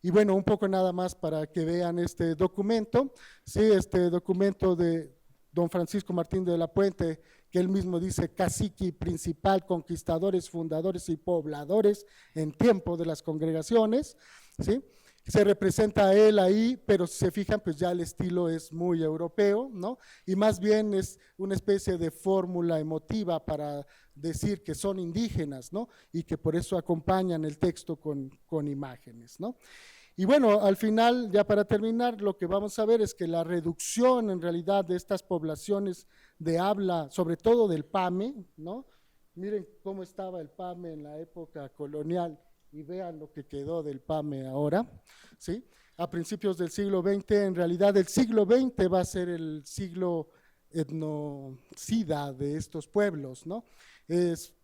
Y bueno, un poco nada más para que vean este documento, sí, este documento de don Francisco Martín de la Puente, que él mismo dice cacique principal, conquistadores, fundadores y pobladores en tiempo de las congregaciones, ¿sí? Se representa a él ahí, pero si se fijan, pues ya el estilo es muy europeo, ¿no? Y más bien es una especie de fórmula emotiva para decir que son indígenas, ¿no? Y que por eso acompañan el texto con imágenes, ¿no? Y bueno, al final, ya para terminar, lo que vamos a ver es que la reducción en realidad de estas poblaciones de habla, sobre todo del PAME, ¿no? Miren cómo estaba el PAME en la época colonial y vean lo que quedó del PAME ahora, ¿sí? A principios del siglo XX, en realidad el siglo XX va a ser el siglo etnocida de estos pueblos, ¿no?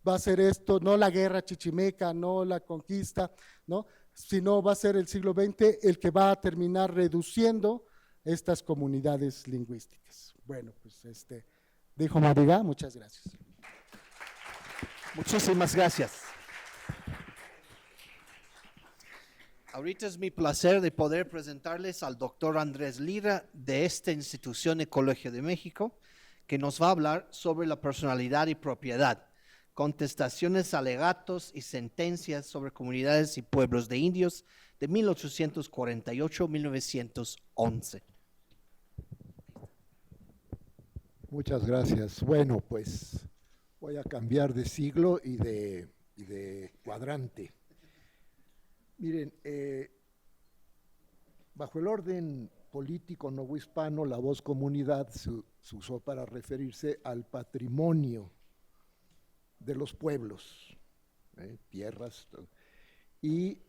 Va a ser esto, no la guerra chichimeca, no la conquista, ¿no? Sino va a ser el siglo XX el que va a terminar reduciendo estas comunidades lingüísticas. Bueno, pues dijo Madrigal, muchas gracias. Muchísimas gracias. Ahorita es mi placer de poder presentarles al doctor Andrés Lira de esta institución de Colegio de México, que nos va a hablar sobre la personalidad y propiedad, contestaciones, alegatos y sentencias sobre comunidades y pueblos de indios de 1848-1911. Muchas gracias. Bueno, pues voy a cambiar de siglo y de cuadrante. Miren, bajo el orden político novohispano, la voz comunidad se usó para referirse al patrimonio de los pueblos, tierras, y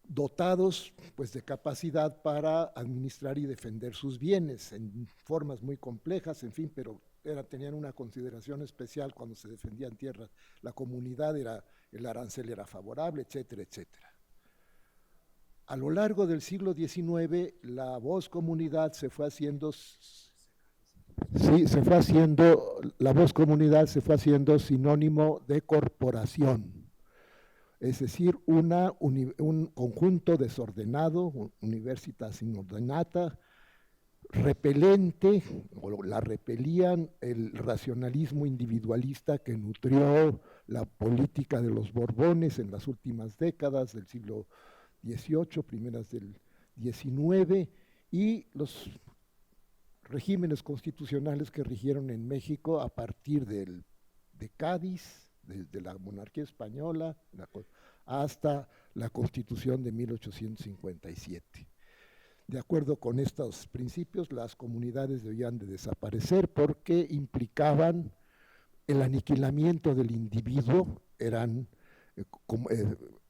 dotados pues, de capacidad para administrar y defender sus bienes en formas muy complejas, en fin, pero tenían una consideración especial cuando se defendían tierras. La comunidad el arancel era favorable, etcétera, etcétera. A lo largo del siglo XIX, la voz comunidad se fue haciendo Sí, se fue haciendo, la voz comunidad se fue haciendo sinónimo de corporación, es decir, un conjunto desordenado, universitas inordinata, repelente, o la repelían el racionalismo individualista que nutrió la política de los Borbones en las últimas décadas del siglo XVIII, primeras del XIX, y los regímenes constitucionales que rigieron en México a partir de Cádiz, desde la monarquía española hasta la Constitución de 1857. De acuerdo con estos principios, las comunidades debían de desaparecer porque implicaban el aniquilamiento del individuo, eran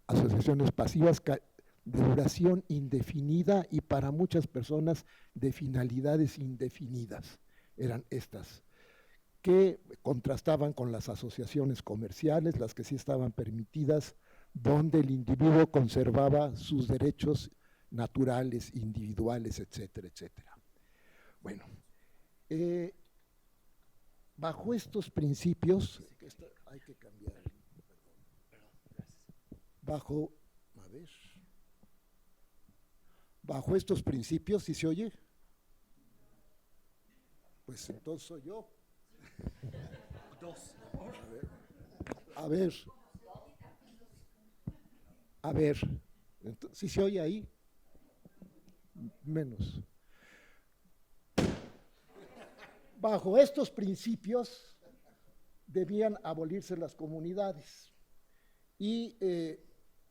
asociaciones pasivas de duración indefinida y para muchas personas de finalidades indefinidas. Eran estas, que contrastaban con las asociaciones comerciales, las que sí estaban permitidas, donde el individuo conservaba sus derechos naturales, individuales, etcétera, etcétera. Bueno, bajo estos principios, hay que cambiar, bajo estos principios, ¿sí se oye? Pues entonces soy yo. A ver, ¿sí se oye ahí? Menos. Bajo estos principios debían abolirse las comunidades y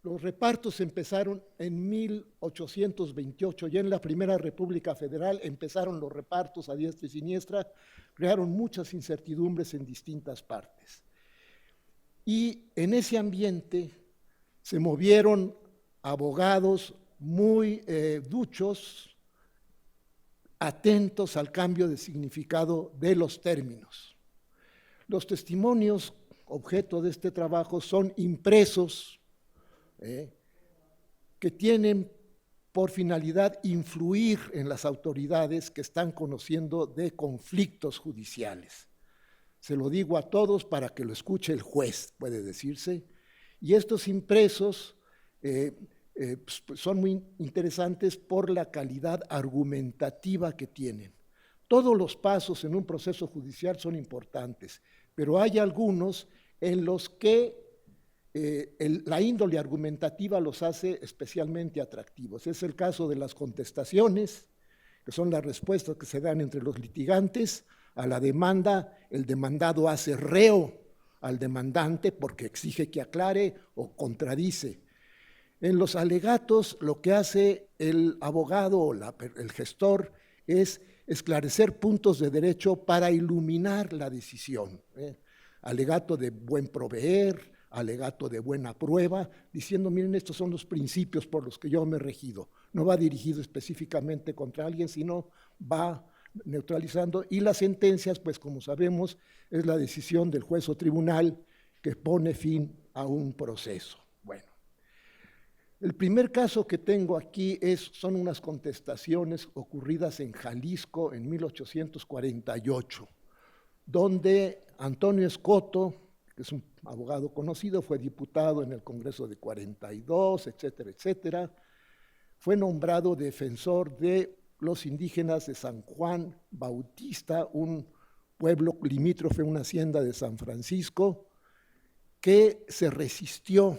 los repartos empezaron en 1828, ya en la Primera República Federal empezaron los repartos a diestra y siniestra, crearon muchas incertidumbres en distintas partes. Y en ese ambiente se movieron abogados muy duchos, atentos al cambio de significado de los términos. Los testimonios objeto de este trabajo son impresos, que tienen por finalidad influir en las autoridades que están conociendo de conflictos judiciales. Se lo digo a todos para que lo escuche el juez, puede decirse, y estos impresos son muy interesantes por la calidad argumentativa que tienen. Todos los pasos en un proceso judicial son importantes, pero hay algunos en los que la índole argumentativa los hace especialmente atractivos. Es el caso de las contestaciones, que son las respuestas que se dan entre los litigantes a la demanda. El demandado hace reo al demandante porque exige que aclare o contradice. En los alegatos, lo que hace el abogado o el gestor es esclarecer puntos de derecho para iluminar la decisión. Alegato de buen proveer, alegato de buena prueba, diciendo, miren, estos son los principios por los que yo me he regido. No va dirigido específicamente contra alguien, sino va neutralizando. Y las sentencias, pues como sabemos, es la decisión del juez o tribunal que pone fin a un proceso. Bueno, el primer caso que tengo aquí son unas contestaciones ocurridas en Jalisco en 1848, donde Antonio Escoto, que es un abogado conocido, fue diputado en el Congreso de 42, etcétera, etcétera, fue nombrado defensor de los indígenas de San Juan Bautista, un pueblo limítrofe, una hacienda de San Francisco, que se resistió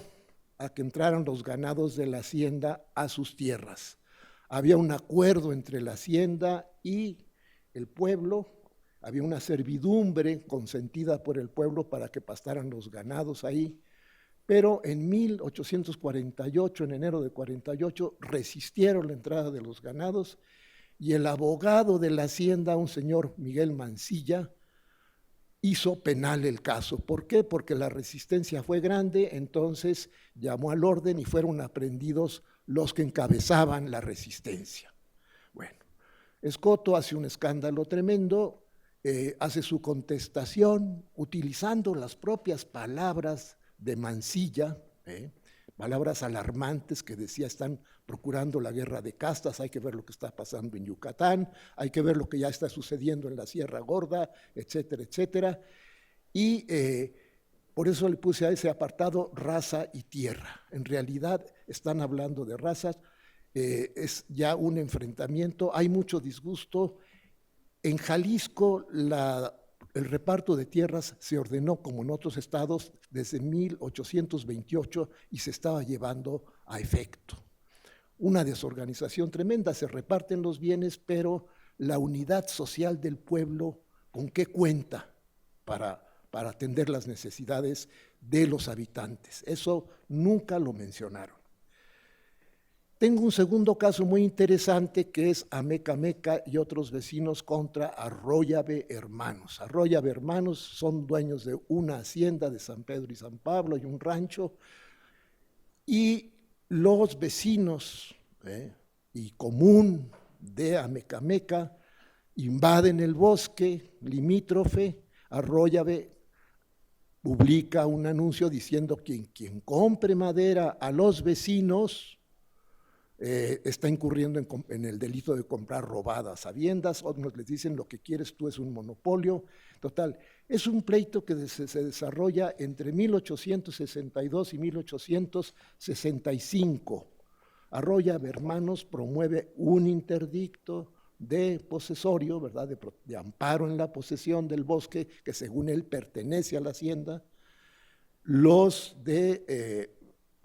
a que entraran los ganados de la hacienda a sus tierras. Había un acuerdo entre la hacienda y el pueblo, había una servidumbre consentida por el pueblo para que pastaran los ganados ahí, pero en 1848, en enero de 48, resistieron la entrada de los ganados y el abogado de la hacienda, un señor Miguel Mancilla, hizo penal el caso. ¿Por qué? Porque la resistencia fue grande, entonces llamó al orden y fueron aprehendidos los que encabezaban la resistencia. Bueno, Escoto hace un escándalo tremendo, hace su contestación utilizando las propias palabras de Mancilla, palabras alarmantes que decía están procurando la guerra de castas, hay que ver lo que está pasando en Yucatán, hay que ver lo que ya está sucediendo en la Sierra Gorda, etcétera, etcétera. Y por eso le puse a ese apartado raza y tierra. En realidad están hablando de razas, es ya un enfrentamiento, hay mucho disgusto. En Jalisco el reparto de tierras se ordenó como en otros estados desde 1828 y se estaba llevando a efecto. Una desorganización tremenda, se reparten los bienes, pero la unidad social del pueblo, ¿con qué cuenta para atender las necesidades de los habitantes? Eso nunca lo mencionaron. Tengo un segundo caso muy interesante que es Amecameca y otros vecinos contra Arroyabe Hermanos. Arroyabe Hermanos son dueños de una hacienda de San Pedro y San Pablo y un rancho, y los vecinos y común de Amecameca invaden el bosque limítrofe. Arroyabe publica un anuncio diciendo que quien compre madera a los vecinos está incurriendo en el delito de comprar robadas sabiendas. Otros les dicen lo que quieres tú es un monopolio. Total, es un pleito que se desarrolla entre 1862 y 1865. Arroyabe Hermanos promueve un interdicto de posesorio, ¿verdad? De amparo en la posesión del bosque que según él pertenece a la hacienda. Los de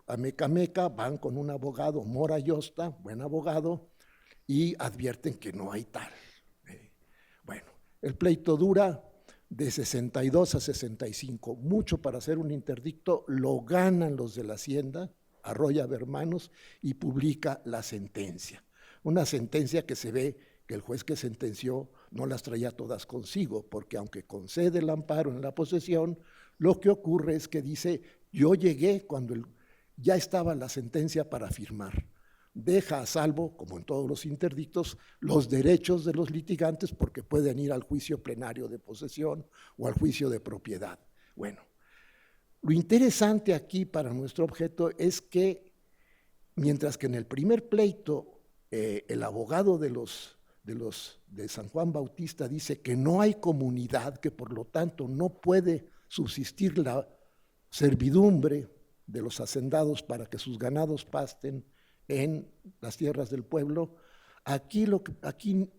Amecameca van con un abogado, Mora Yosta, buen abogado, y advierten que no hay tal. Bueno, el pleito dura de 62 a 65, mucho para hacer un interdicto, lo ganan los de la hacienda, Arroyabe Hermanos, y publica la sentencia. Una sentencia que se ve que el juez que sentenció no las traía todas consigo, porque aunque concede el amparo en la posesión, lo que ocurre es que dice, yo llegué cuando ya estaba la sentencia para firmar. Deja a salvo, como en todos los interdictos, los derechos de los litigantes porque pueden ir al juicio plenario de posesión o al juicio de propiedad. Bueno, lo interesante aquí para nuestro objeto es que, mientras que en el primer pleito el abogado de San Juan Bautista dice que no hay comunidad, que por lo tanto no puede subsistir la servidumbre de los hacendados para que sus ganados pasten en las tierras del pueblo, aquí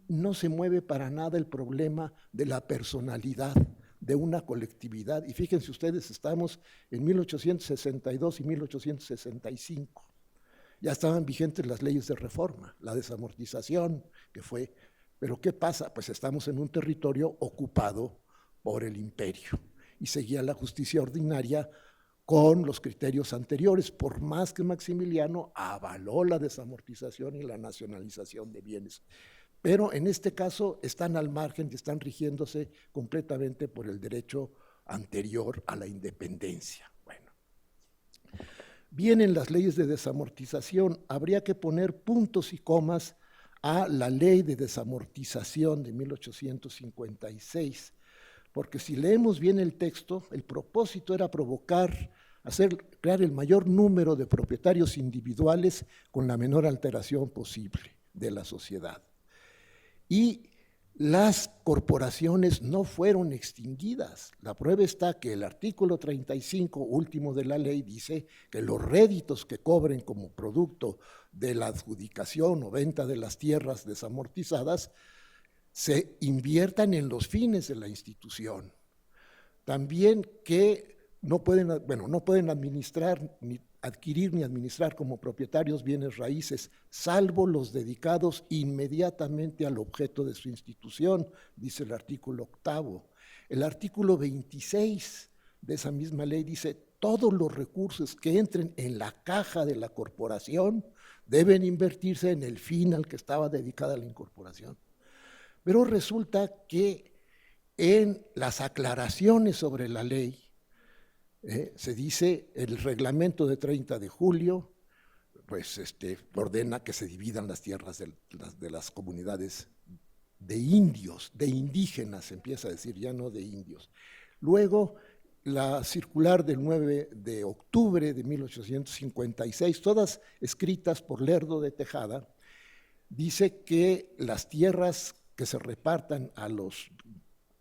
no se mueve para nada el problema de la personalidad de una colectividad. Y fíjense ustedes, estamos en 1862 y 1865. Ya estaban vigentes las leyes de reforma, la desamortización que fue. Pero ¿qué pasa? Pues estamos en un territorio ocupado por el imperio y seguía la justicia ordinaria con los criterios anteriores, por más que Maximiliano avaló la desamortización y la nacionalización de bienes. Pero en este caso están al margen y están rigiéndose completamente por el derecho anterior a la independencia. Bueno, vienen las leyes de desamortización, habría que poner puntos y comas a la ley de desamortización de 1856, porque si leemos bien el texto, el propósito era crear el mayor número de propietarios individuales con la menor alteración posible de la sociedad. Y las corporaciones no fueron extinguidas. La prueba está que el artículo 35, último de la ley, dice que los réditos que cobren como producto de la adjudicación o venta de las tierras desamortizadas se inviertan en los fines de la institución. También que no pueden administrar, ni adquirir ni administrar como propietarios bienes raíces, salvo los dedicados inmediatamente al objeto de su institución, dice el artículo 8. El artículo 26 de esa misma ley dice, todos los recursos que entren en la caja de la corporación deben invertirse en el fin al que estaba dedicada la incorporación. Pero resulta que en las aclaraciones sobre la ley, se dice, el reglamento de 30 de julio, pues ordena que se dividan las tierras de las comunidades de indios, de indígenas, empieza a decir, ya no de indios. Luego, la circular del 9 de octubre de 1856, todas escritas por Lerdo de Tejada, dice que las tierras que se repartan a los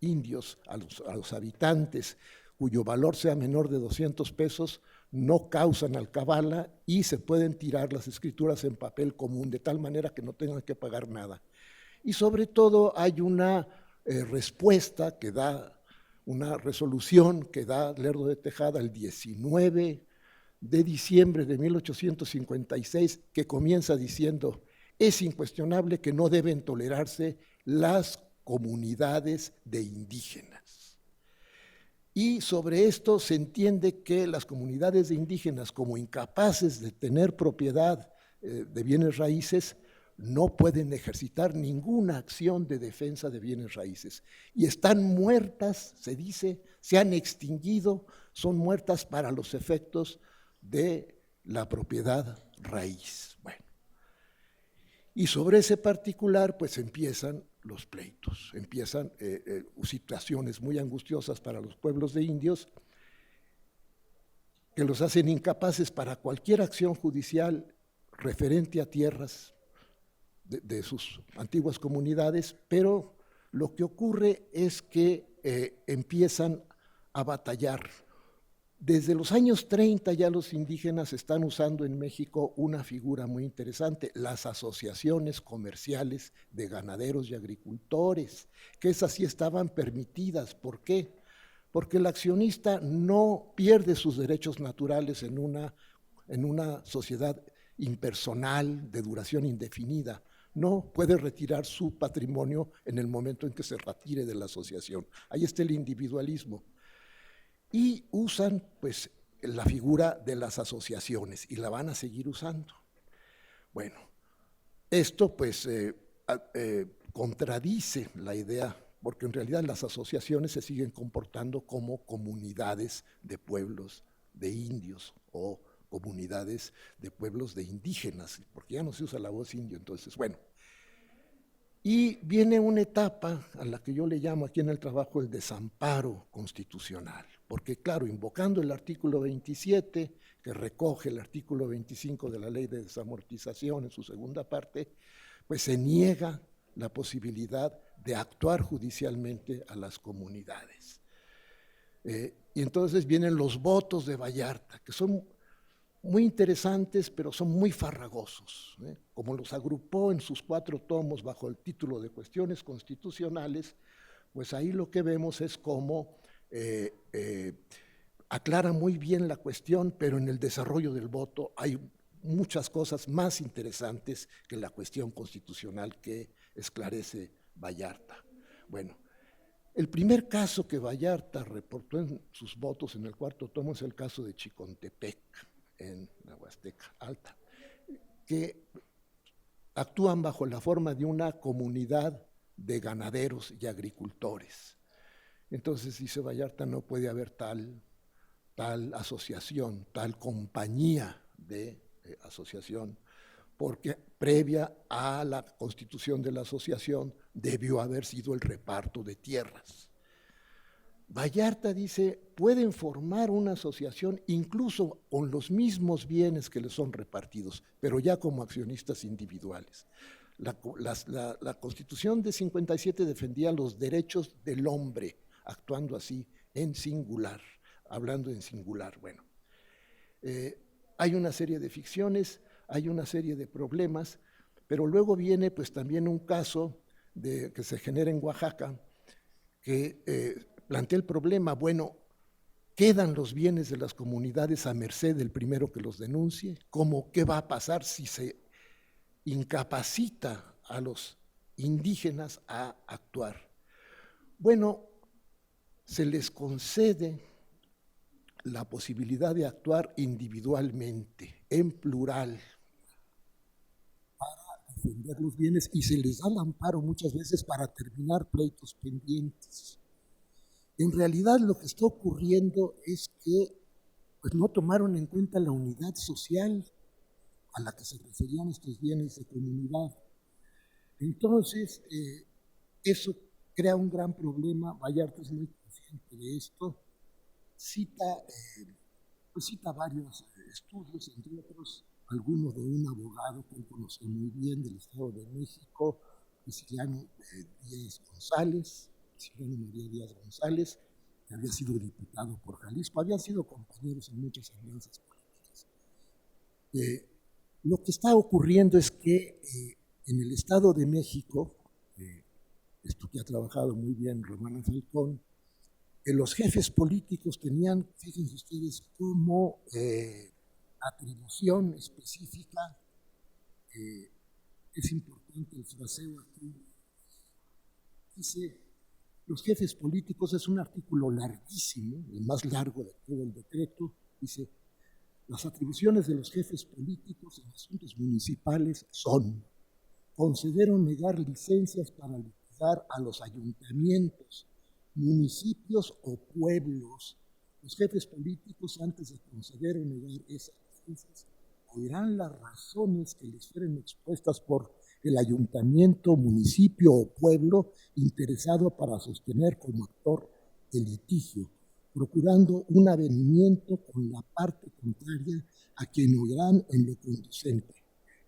indios, a los habitantes, cuyo valor sea menor de 200 pesos, no causan alcabala y se pueden tirar las escrituras en papel común, de tal manera que no tengan que pagar nada. Y sobre todo hay una respuesta que da, una resolución que da Lerdo de Tejada el 19 de diciembre de 1856, que comienza diciendo: es incuestionable que no deben tolerarse las comunidades de indígenas. Y sobre esto se entiende que las comunidades de indígenas, como incapaces de tener propiedad de bienes raíces, no pueden ejercitar ninguna acción de defensa de bienes raíces. Y están muertas, se dice, se han extinguido, son muertas para los efectos de la propiedad raíz. Bueno, y sobre ese particular, pues empiezan los pleitos, empiezan situaciones muy angustiosas para los pueblos de indios, que los hacen incapaces para cualquier acción judicial referente a tierras de sus antiguas comunidades, pero lo que ocurre es que empiezan a batallar. Desde los años 30 ya los indígenas están usando en México una figura muy interesante, las asociaciones comerciales de ganaderos y agricultores, que esas sí estaban permitidas. ¿Por qué? Porque el accionista no pierde sus derechos naturales en una sociedad impersonal de duración indefinida. No puede retirar su patrimonio en el momento en que se retire de la asociación. Ahí está el individualismo. Y usan pues la figura de las asociaciones y la van a seguir usando. Bueno, esto pues contradice la idea, porque en realidad las asociaciones se siguen comportando como comunidades de pueblos de indios o comunidades de pueblos de indígenas, porque ya no se usa la voz indio. Entonces, bueno, y viene una etapa a la que yo le llamo aquí en el trabajo el desamparo constitucional, porque claro, invocando el artículo 27, que recoge el artículo 25 de la Ley de Desamortización en su segunda parte, pues se niega la posibilidad de actuar judicialmente a las comunidades. Y entonces vienen los votos de Vallarta, que son muy interesantes, pero son muy farragosos. Como los agrupó en sus 4 tomos bajo el título de Cuestiones Constitucionales, pues ahí lo que vemos es cómo aclara muy bien la cuestión, pero en el desarrollo del voto hay muchas cosas más interesantes que la cuestión constitucional que esclarece Vallarta. Bueno, el primer caso que Vallarta reportó en sus votos en el 4º tomo es el caso de Chicontepec, en la Huasteca Alta, que actúan bajo la forma de una comunidad de ganaderos y agricultores. Entonces dice Vallarta, no puede haber tal asociación, tal compañía de asociación, porque previa a la constitución de la asociación debió haber sido el reparto de tierras. Vallarta dice, pueden formar una asociación incluso con los mismos bienes que les son repartidos, pero ya como accionistas individuales. La Constitución de 57 defendía los derechos del hombre, actuando así en singular, hablando en singular. Bueno, hay una serie de ficciones, hay una serie de problemas, pero luego viene pues también un caso que se genera en Oaxaca, que plantea el problema, bueno, ¿quedan los bienes de las comunidades a merced del primero que los denuncie? ¿Qué va a pasar si se incapacita a los indígenas a actuar? Bueno, se les concede la posibilidad de actuar individualmente, en plural, para defender los bienes, y se les da el amparo muchas veces para terminar pleitos pendientes. En realidad lo que está ocurriendo es que pues, no tomaron en cuenta la unidad social a la que se referían estos bienes de comunidad. Entonces, eso crea un gran problema. Vallarta es muy consciente de esto cita, cita varios estudios, entre otros algunos de un abogado que él conoció muy bien del Estado de México, Siciliano Díaz González, Siciliano María Díaz González, que había sido diputado por Jalisco, habían sido compañeros en muchas alianzas políticas. Lo que está ocurriendo es que en el Estado de México, esto que ha trabajado muy bien Romana Falcón, los jefes políticos tenían, fíjense ustedes, como atribución específica, es importante el fraseo aquí, dice, los jefes políticos, es un artículo larguísimo, el más largo de todo el decreto, dice, las atribuciones de los jefes políticos en asuntos municipales son conceder o negar licencias para liquidar a los ayuntamientos, municipios o pueblos. Los jefes políticos, antes de conceder o negar esas licencias, oirán las razones que les fueron expuestas por el ayuntamiento, municipio o pueblo interesado para sostener como actor el litigio, procurando un avenimiento con la parte contraria a quien oirán en lo conducente.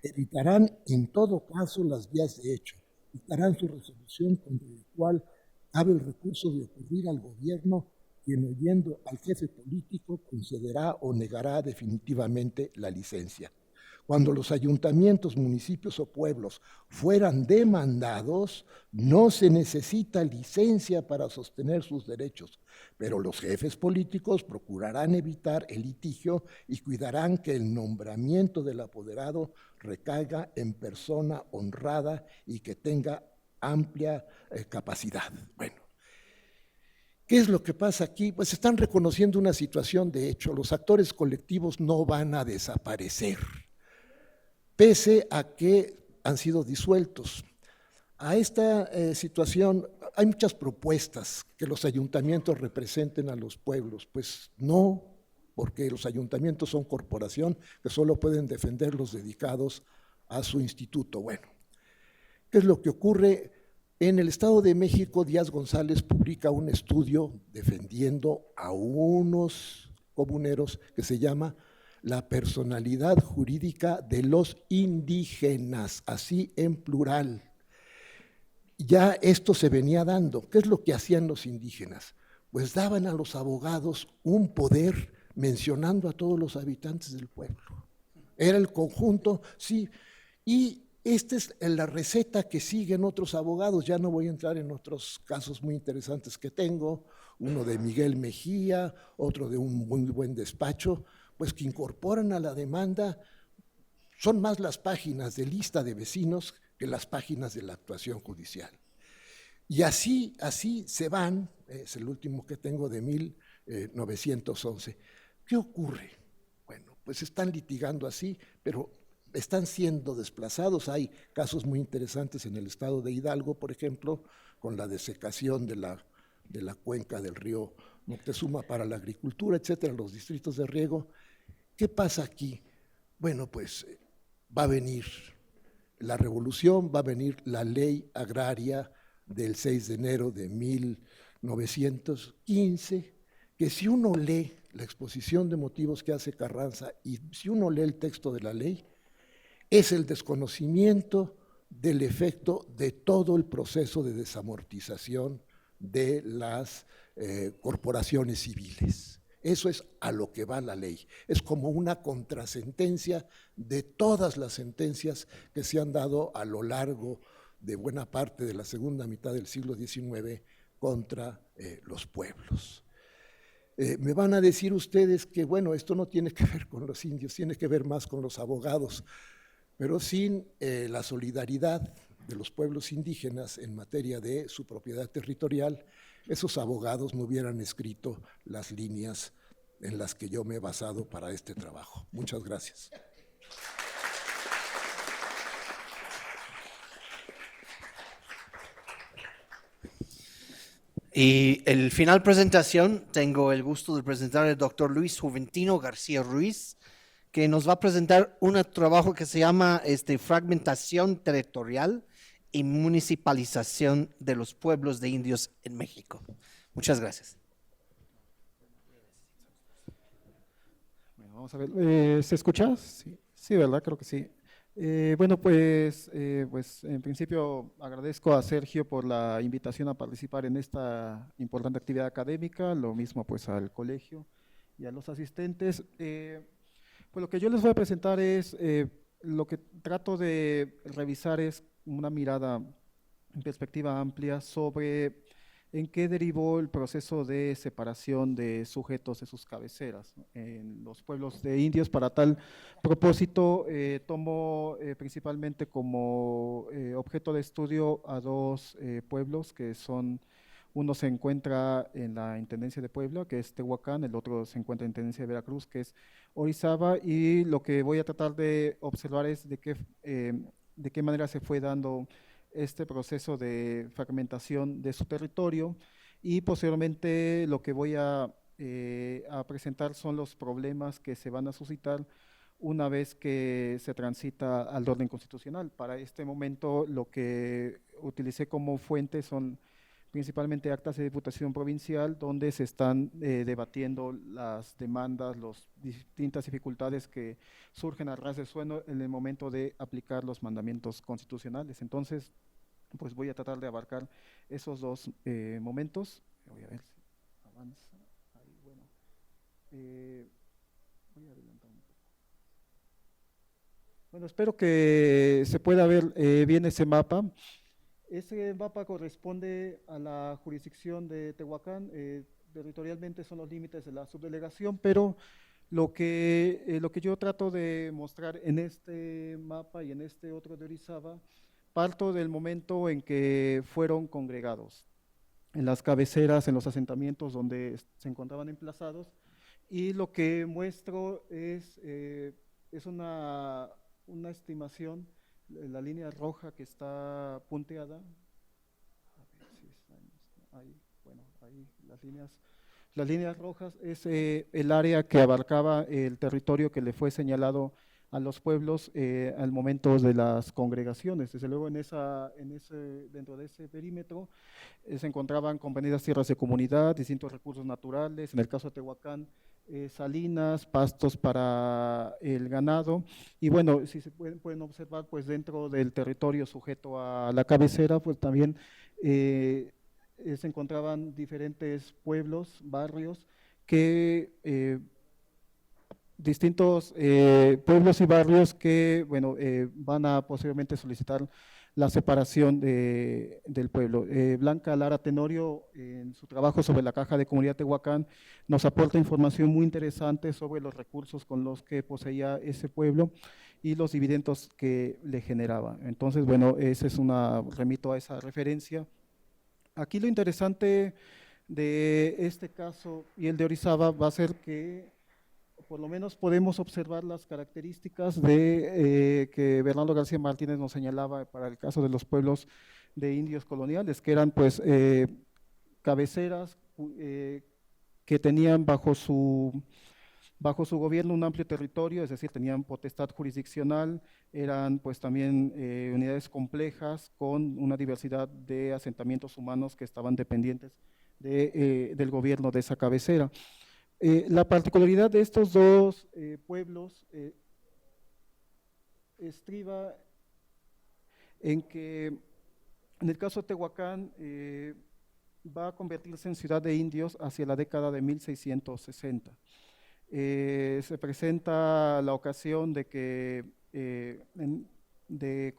Evitarán en todo caso las vías de hecho, dictarán su resolución contra la cual cabe el recurso de ocurrir al gobierno, quien oyendo al jefe político concederá o negará definitivamente la licencia. Cuando los ayuntamientos, municipios o pueblos fueran demandados, no se necesita licencia para sostener sus derechos, pero los jefes políticos procurarán evitar el litigio y cuidarán que el nombramiento del apoderado recaiga en persona honrada y que tenga amplia capacidad. Bueno, ¿qué es lo que pasa aquí? Pues están reconociendo una situación de hecho, los actores colectivos no van a desaparecer, pese a que han sido disueltos. A esta situación hay muchas propuestas que los ayuntamientos representen a los pueblos, pues no, porque los ayuntamientos son corporación que solo pueden defender los dedicados a su instituto. Bueno, ¿qué es lo que ocurre? En el Estado de México, Díaz González publica un estudio defendiendo a unos comuneros que se llama La personalidad jurídica de los indígenas, así en plural. Ya esto se venía dando. ¿Qué es lo que hacían los indígenas? Pues daban a los abogados un poder mencionando a todos los habitantes del pueblo. Era el conjunto, sí, y esta es la receta que siguen otros abogados. Ya no voy a entrar en otros casos muy interesantes que tengo, uno de Miguel Mejía, otro de un muy buen despacho, pues que incorporan a la demanda, son más las páginas de lista de vecinos que las páginas de la actuación judicial. Y así se van, es el último que tengo de 1911. ¿Qué ocurre? Bueno, pues están litigando así, pero están siendo desplazados. Hay casos muy interesantes en el estado de Hidalgo, por ejemplo, con la desecación de la cuenca del río Moctezuma para la agricultura, etcétera, los distritos de riego. ¿Qué pasa aquí? Bueno, pues va a venir la revolución, va a venir la ley agraria del 6 de enero de 1915, que si uno lee la exposición de motivos que hace Carranza y si uno lee el texto de la ley, es el desconocimiento del efecto de todo el proceso de desamortización de las corporaciones civiles. Eso es a lo que va la ley. Es como una contrasentencia de todas las sentencias que se han dado a lo largo de buena parte de la segunda mitad del siglo XIX contra los pueblos. Me van a decir ustedes que, bueno, esto no tiene que ver con los indios, tiene que ver más con los abogados, pero sin la solidaridad de los pueblos indígenas en materia de su propiedad territorial, esos abogados no hubieran escrito las líneas en las que yo me he basado para este trabajo. Muchas gracias. Y el final presentación, tengo el gusto de presentar al doctor Luis Juventino García Ruiz, que nos va a presentar un trabajo que se llama Fragmentación Territorial y Municipalización de los Pueblos de Indios en México. Muchas gracias. Vamos a ver, ¿se escucha? Sí, sí, ¿verdad? Creo que sí. Bueno, pues en principio agradezco a Sergio por la invitación a participar en esta importante actividad académica, lo mismo pues al colegio y a los asistentes. Pues lo que yo les voy a presentar es, lo que trato de revisar es una mirada en perspectiva amplia sobre en qué derivó el proceso de separación de sujetos de sus cabeceras, ¿no?, en los pueblos de indios. Para tal propósito, tomo principalmente como objeto de estudio a dos pueblos que son, uno se encuentra en la Intendencia de Puebla, que es Tehuacán, el otro se encuentra en la Intendencia de Veracruz, que es Orizaba, y lo que voy a tratar de observar es de qué manera se fue dando este proceso de fragmentación de su territorio, y posteriormente lo que voy a presentar son los problemas que se van a suscitar una vez que se transita al orden constitucional. Para este momento lo que utilicé como fuente son principalmente actas de Diputación Provincial, donde se están debatiendo las demandas, las distintas dificultades que surgen a ras de suelo en el momento de aplicar los mandamientos constitucionales. Entonces, pues voy a tratar de abarcar esos dos momentos. Voy a ver si avanza. Ahí, bueno. Voy a adelantar un poco. Bueno, espero que se pueda ver bien ese mapa. Ese mapa corresponde a la jurisdicción de Tehuacán. Territorialmente son los límites de la subdelegación, pero lo que yo trato de mostrar en este mapa y en este otro de Orizaba, parto del momento en que fueron congregados, en las cabeceras, en los asentamientos donde se encontraban emplazados, y lo que muestro es una estimación. La línea roja que está punteada, a ver si está ahí, bueno, ahí las líneas rojas es el área que abarcaba el territorio que le fue señalado a los pueblos al momento de las congregaciones. Desde luego dentro de ese perímetro se encontraban comprendidas tierras de comunidad, distintos recursos naturales, en el caso de Tehuacán, salinas, pastos para el ganado, y bueno, si se pueden observar, pues dentro del territorio sujeto a la cabecera, pues también se encontraban diferentes pueblos, barrios, distintos pueblos y barrios que, bueno, van a posiblemente solicitar la separación del pueblo. Blanca Lara Tenorio, en su trabajo sobre la Caja de Comunidad Tehuacán, nos aporta información muy interesante sobre los recursos con los que poseía ese pueblo y los dividendos que le generaba. Entonces, bueno, remito a esa referencia. Aquí lo interesante de este caso y el de Orizaba va a ser que por lo menos podemos observar las características que Bernardo García Martínez nos señalaba para el caso de los pueblos de indios coloniales, que eran pues cabeceras que tenían bajo su gobierno un amplio territorio, es decir, tenían potestad jurisdiccional, eran pues también unidades complejas con una diversidad de asentamientos humanos que estaban dependientes del gobierno de esa cabecera. La particularidad de estos dos pueblos estriba en que en el caso de Tehuacán va a convertirse en ciudad de indios hacia la década de 1660. Se presenta la ocasión de que de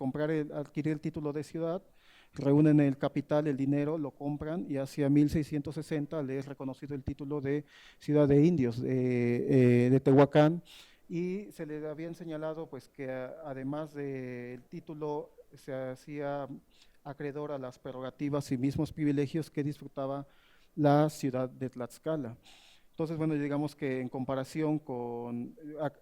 adquirir el título de ciudad, reúnen el capital, el dinero, lo compran, y hacia 1660 le es reconocido el título de ciudad de indios de Tehuacán, y se le habían señalado pues que además del título se hacía acreedor a las prerrogativas y mismos privilegios que disfrutaba la ciudad de Tlaxcala. Entonces, bueno, digamos que en comparación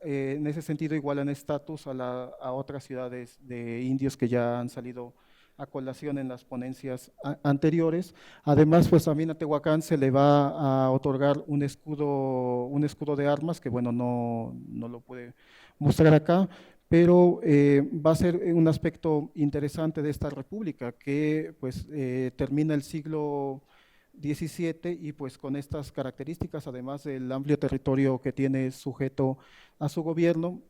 en ese sentido igualan estatus a otras ciudades de indios que ya han salido a colación en las ponencias anteriores. Además, pues también a Tehuacán se le va a otorgar un escudo de armas, que bueno, no lo puede mostrar acá, pero va a ser un aspecto interesante de esta república, que pues termina el siglo XVII y pues con estas características, además del amplio territorio que tiene sujeto a su gobierno.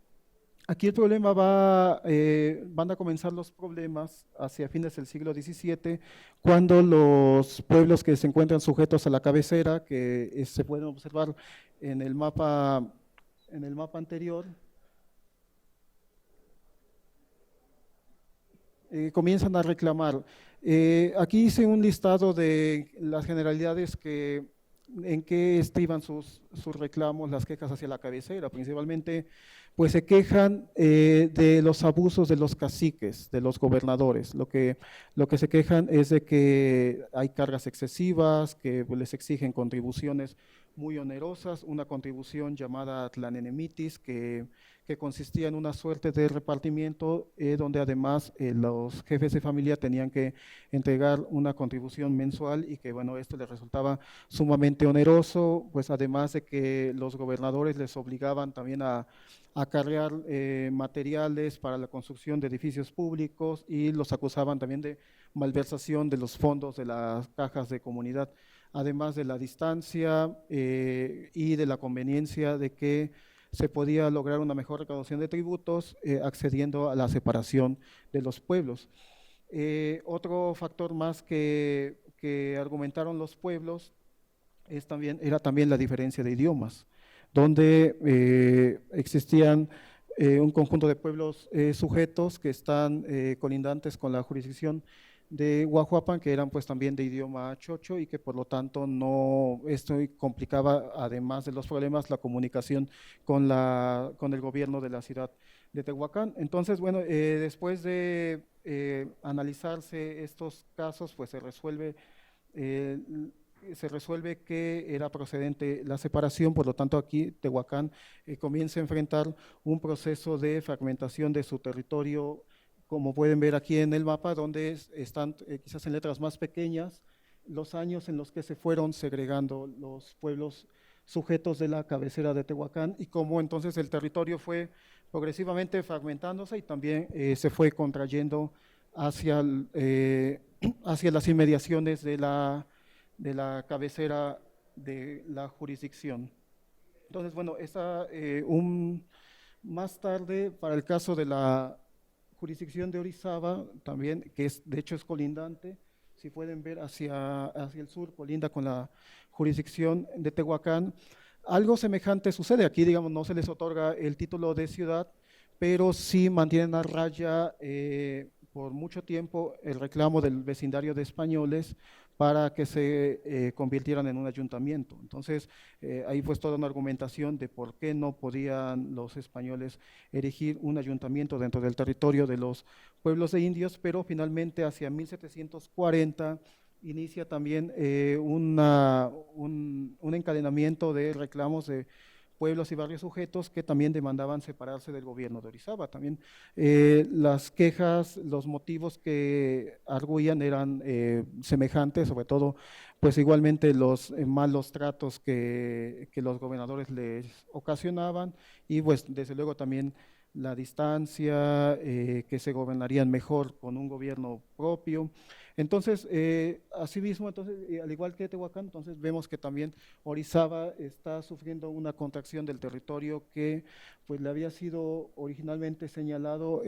Aquí el problema van a comenzar los problemas hacia fines del siglo XVII, cuando los pueblos que se encuentran sujetos a la cabecera, que se pueden observar en el mapa anterior, comienzan a reclamar. Aquí hice un listado de las generalidades en que estriban sus reclamos, las quejas hacia la cabecera. Principalmente, pues se quejan de los abusos de los caciques, de los gobernadores. Lo que se quejan es de que hay cargas excesivas, que pues, les exigen contribuciones muy onerosas, una contribución llamada tlanememitis, que consistía en una suerte de repartimiento donde además los jefes de familia tenían que entregar una contribución mensual y que bueno, esto les resultaba sumamente oneroso, pues además de que los gobernadores les obligaban también a acarrear materiales para la construcción de edificios públicos y los acusaban también de malversación de los fondos de las cajas de comunidad, además de la distancia y de la conveniencia de que se podía lograr una mejor recaudación de tributos accediendo a la separación de los pueblos. Otro factor más que argumentaron los pueblos era también la diferencia de idiomas, donde existían un conjunto de pueblos sujetos que están colindantes con la jurisdicción de Guajuapan, que eran pues también de idioma chocho y que por lo tanto esto complicaba, además de los problemas, la comunicación con el gobierno de la ciudad de Tehuacán. Entonces, bueno, después de analizarse estos casos, pues se resuelve que era procedente la separación, por lo tanto aquí Tehuacán comienza a enfrentar un proceso de fragmentación de su territorio, como pueden ver aquí en el mapa, donde están quizás en letras más pequeñas los años en los que se fueron segregando los pueblos sujetos de la cabecera de Tehuacán y cómo entonces el territorio fue progresivamente fragmentándose y también se fue contrayendo hacia las inmediaciones de la cabecera de la jurisdicción. Entonces, bueno, más tarde, para el caso de la jurisdicción de Orizaba, también, que de hecho es colindante, si pueden ver hacia el sur, colinda con la jurisdicción de Tehuacán. Algo semejante sucede aquí, digamos, no se les otorga el título de ciudad, pero sí mantienen a raya por mucho tiempo el reclamo del vecindario de españoles para que se convirtieran en un ayuntamiento. Entonces, ahí pues toda una argumentación de por qué no podían los españoles erigir un ayuntamiento dentro del territorio de los pueblos de indios, pero finalmente hacia 1740 inicia también un encadenamiento de reclamos de pueblos y barrios sujetos que también demandaban separarse del gobierno de Orizaba. También las quejas, los motivos que arguían eran semejantes, sobre todo, pues igualmente los malos tratos que los gobernadores les ocasionaban y pues desde luego también la distancia, que se gobernarían mejor con un gobierno propio. Entonces, asimismo, al igual que Tehuacán, entonces vemos que también Orizaba está sufriendo una contracción del territorio que pues le había sido originalmente señalado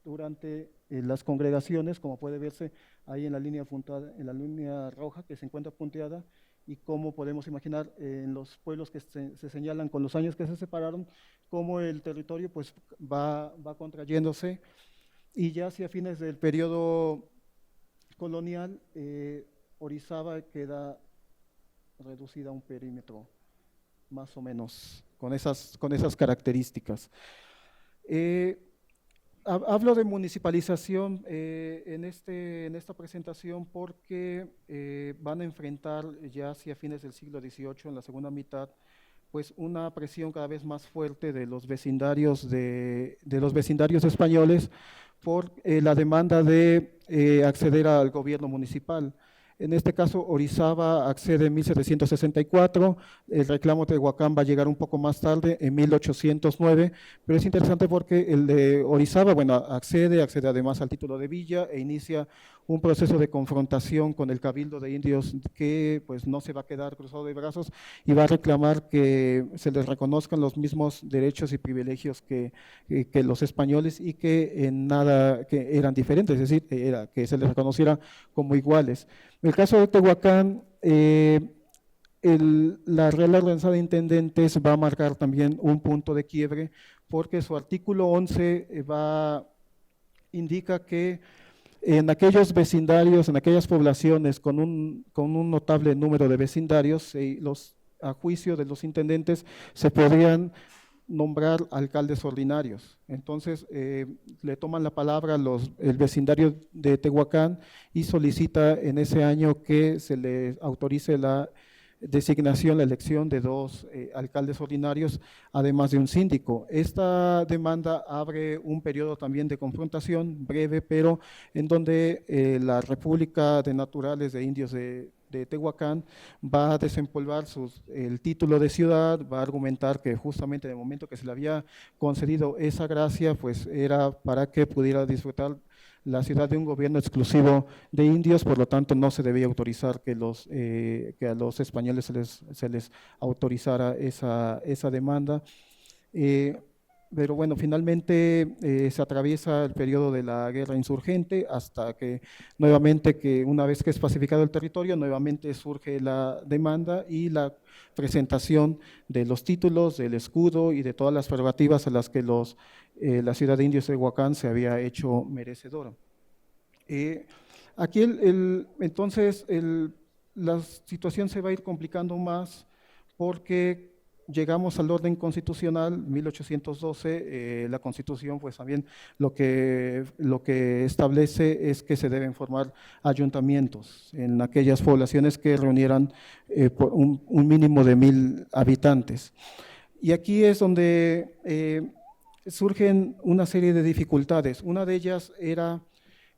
durante las congregaciones, como puede verse ahí en la línea roja que se encuentra punteada, y cómo podemos imaginar en los pueblos que se señalan con los años que se separaron, cómo el territorio pues va contrayéndose, y ya hacia fines del periodo colonial, Orizaba queda reducida a un perímetro más o menos con esas características. Hablo de municipalización en esta presentación porque van a enfrentar ya hacia fines del siglo XVIII, en la segunda mitad, pues una presión cada vez más fuerte de los vecindarios españoles por la demanda de acceder al gobierno municipal. En este caso, Orizaba accede en 1764, el reclamo de Tehuacán va a llegar un poco más tarde, en 1809, pero es interesante porque el de Orizaba, bueno, accede además al título de villa e inicia un proceso de confrontación con el Cabildo de Indios que pues no se va a quedar cruzado de brazos y va a reclamar que se les reconozcan los mismos derechos y privilegios que los españoles y que en nada que eran diferentes, es decir, que se les reconociera como iguales. En el caso de Tehuacán, la Real Alianza de Intendentes va a marcar también un punto de quiebre porque su artículo 11 indica que en aquellos vecindarios, en aquellas poblaciones con un notable número de vecindarios, a juicio de los intendentes se podrían nombrar alcaldes ordinarios. Entonces, le toman la palabra el vecindario de Tehuacán y solicita en ese año que se le autorice la designación, la elección de 2 alcaldes ordinarios, además de un síndico. Esta demanda abre un periodo también de confrontación breve, pero en donde la República de Naturales de Indios de Tehuacán va a desempolvar el título de ciudad, va a argumentar que justamente en el momento que se le había concedido esa gracia, pues era para que pudiera disfrutar la ciudad de un gobierno exclusivo de indios, por lo tanto no se debía autorizar que a los españoles se les autorizara esa demanda. Pero bueno, finalmente se atraviesa el periodo de la guerra insurgente hasta que nuevamente, una vez que es pacificado el territorio, nuevamente surge la demanda y la presentación de los títulos, del escudo y de todas las prerrogativas a las que la ciudad de Indios de Tehuacán se había hecho merecedora. Aquí entonces la situación se va a ir complicando más porque llegamos al orden constitucional, 1812, la Constitución pues también lo que establece es que se deben formar ayuntamientos en aquellas poblaciones que reunieran por un mínimo de 1000 habitantes. Y aquí es donde surgen una serie de dificultades. Una de ellas era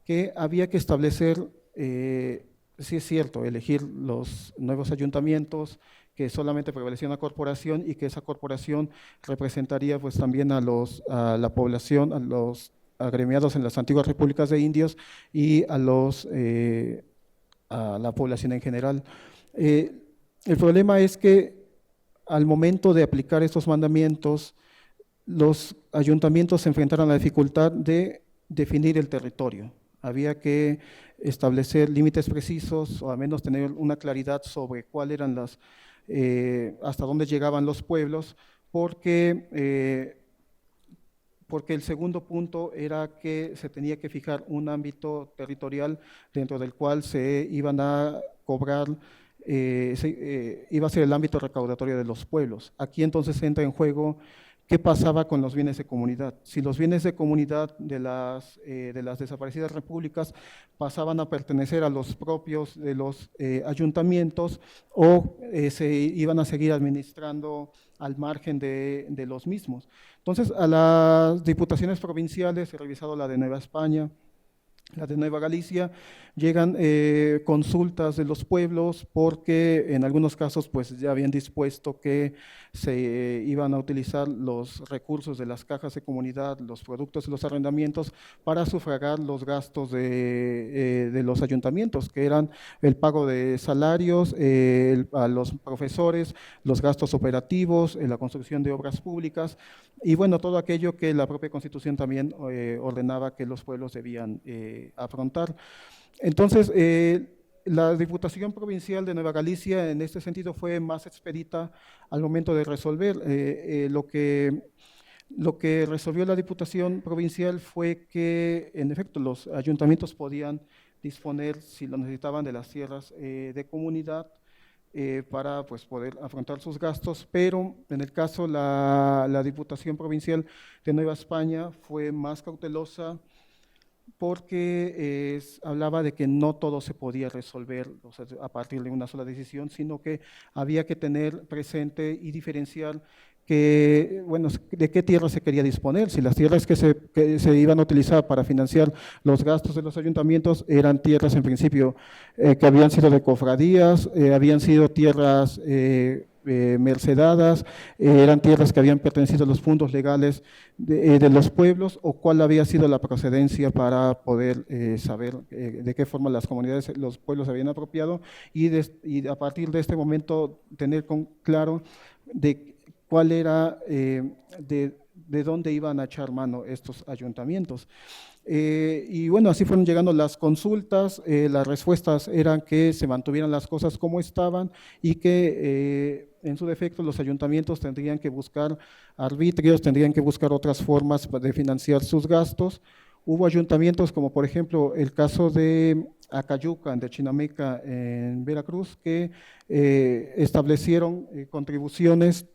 que había que establecer, sí es cierto, elegir los nuevos ayuntamientos, que solamente prevalecía una corporación y que esa corporación representaría pues también a la población, a los agremiados en las antiguas repúblicas de indios y a la población en general. El problema es que al momento de aplicar estos mandamientos, los ayuntamientos se enfrentaron a la dificultad de definir el territorio. Había que establecer límites precisos o al menos tener una claridad sobre cuáles eran hasta dónde llegaban los pueblos, porque el segundo punto era que se tenía que fijar un ámbito territorial dentro del cual se iban a cobrar, iba a ser el ámbito recaudatorio de los pueblos. Aquí entonces entra en juego qué pasaba con los bienes de comunidad. Si los bienes de comunidad de las desaparecidas repúblicas pasaban a pertenecer a los propios de los ayuntamientos o se iban a seguir administrando al margen de los mismos. Entonces, a las diputaciones provinciales, he revisado la de Nueva España, la de Nueva Galicia, llegan consultas de los pueblos porque en algunos casos pues ya habían dispuesto que se iban a utilizar los recursos de las cajas de comunidad, los productos de los arrendamientos para sufragar los gastos de los ayuntamientos, que eran el pago de salarios a los profesores, los gastos operativos, la construcción de obras públicas y bueno, todo aquello que la propia Constitución también ordenaba que los pueblos debían afrontar. Entonces, la Diputación Provincial de Nueva Galicia en este sentido fue más expedita al momento de resolver. Lo que resolvió la Diputación Provincial fue que, en efecto, los ayuntamientos podían disponer, si lo necesitaban, de las tierras de comunidad para pues, poder afrontar sus gastos, pero en el caso la Diputación Provincial de Nueva España fue más cautelosa, porque hablaba de que no todo se podía resolver a partir de una sola decisión, sino que había que tener presente y diferenciar que, bueno, de qué tierras se quería disponer, si las tierras que se iban a utilizar para financiar los gastos de los ayuntamientos eran tierras en principio que habían sido de cofradías, habían sido tierras mercedadas, eran tierras que habían pertenecido a los fondos legales de los pueblos, o cuál había sido la procedencia para poder saber de qué forma las comunidades, los pueblos se habían apropiado y a partir de este momento tener claro de cuál era, de dónde iban a echar mano estos ayuntamientos. Y bueno, así fueron llegando las consultas, las respuestas eran que se mantuvieran las cosas como estaban y que en su defecto los ayuntamientos tendrían que buscar arbitrios, tendrían que buscar otras formas de financiar sus gastos. Hubo ayuntamientos como por ejemplo el caso de Acayucan, de Chinameca en Veracruz, que establecieron contribuciones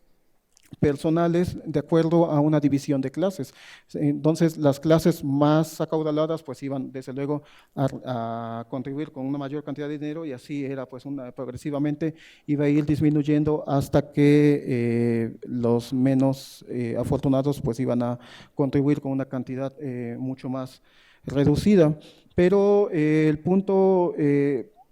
personales de acuerdo a una división de clases. Entonces, las clases más acaudaladas pues iban desde luego a contribuir con una mayor cantidad de dinero y así era pues progresivamente iba a ir disminuyendo hasta que los menos afortunados pues iban a contribuir con una cantidad mucho más reducida. Pero el punto,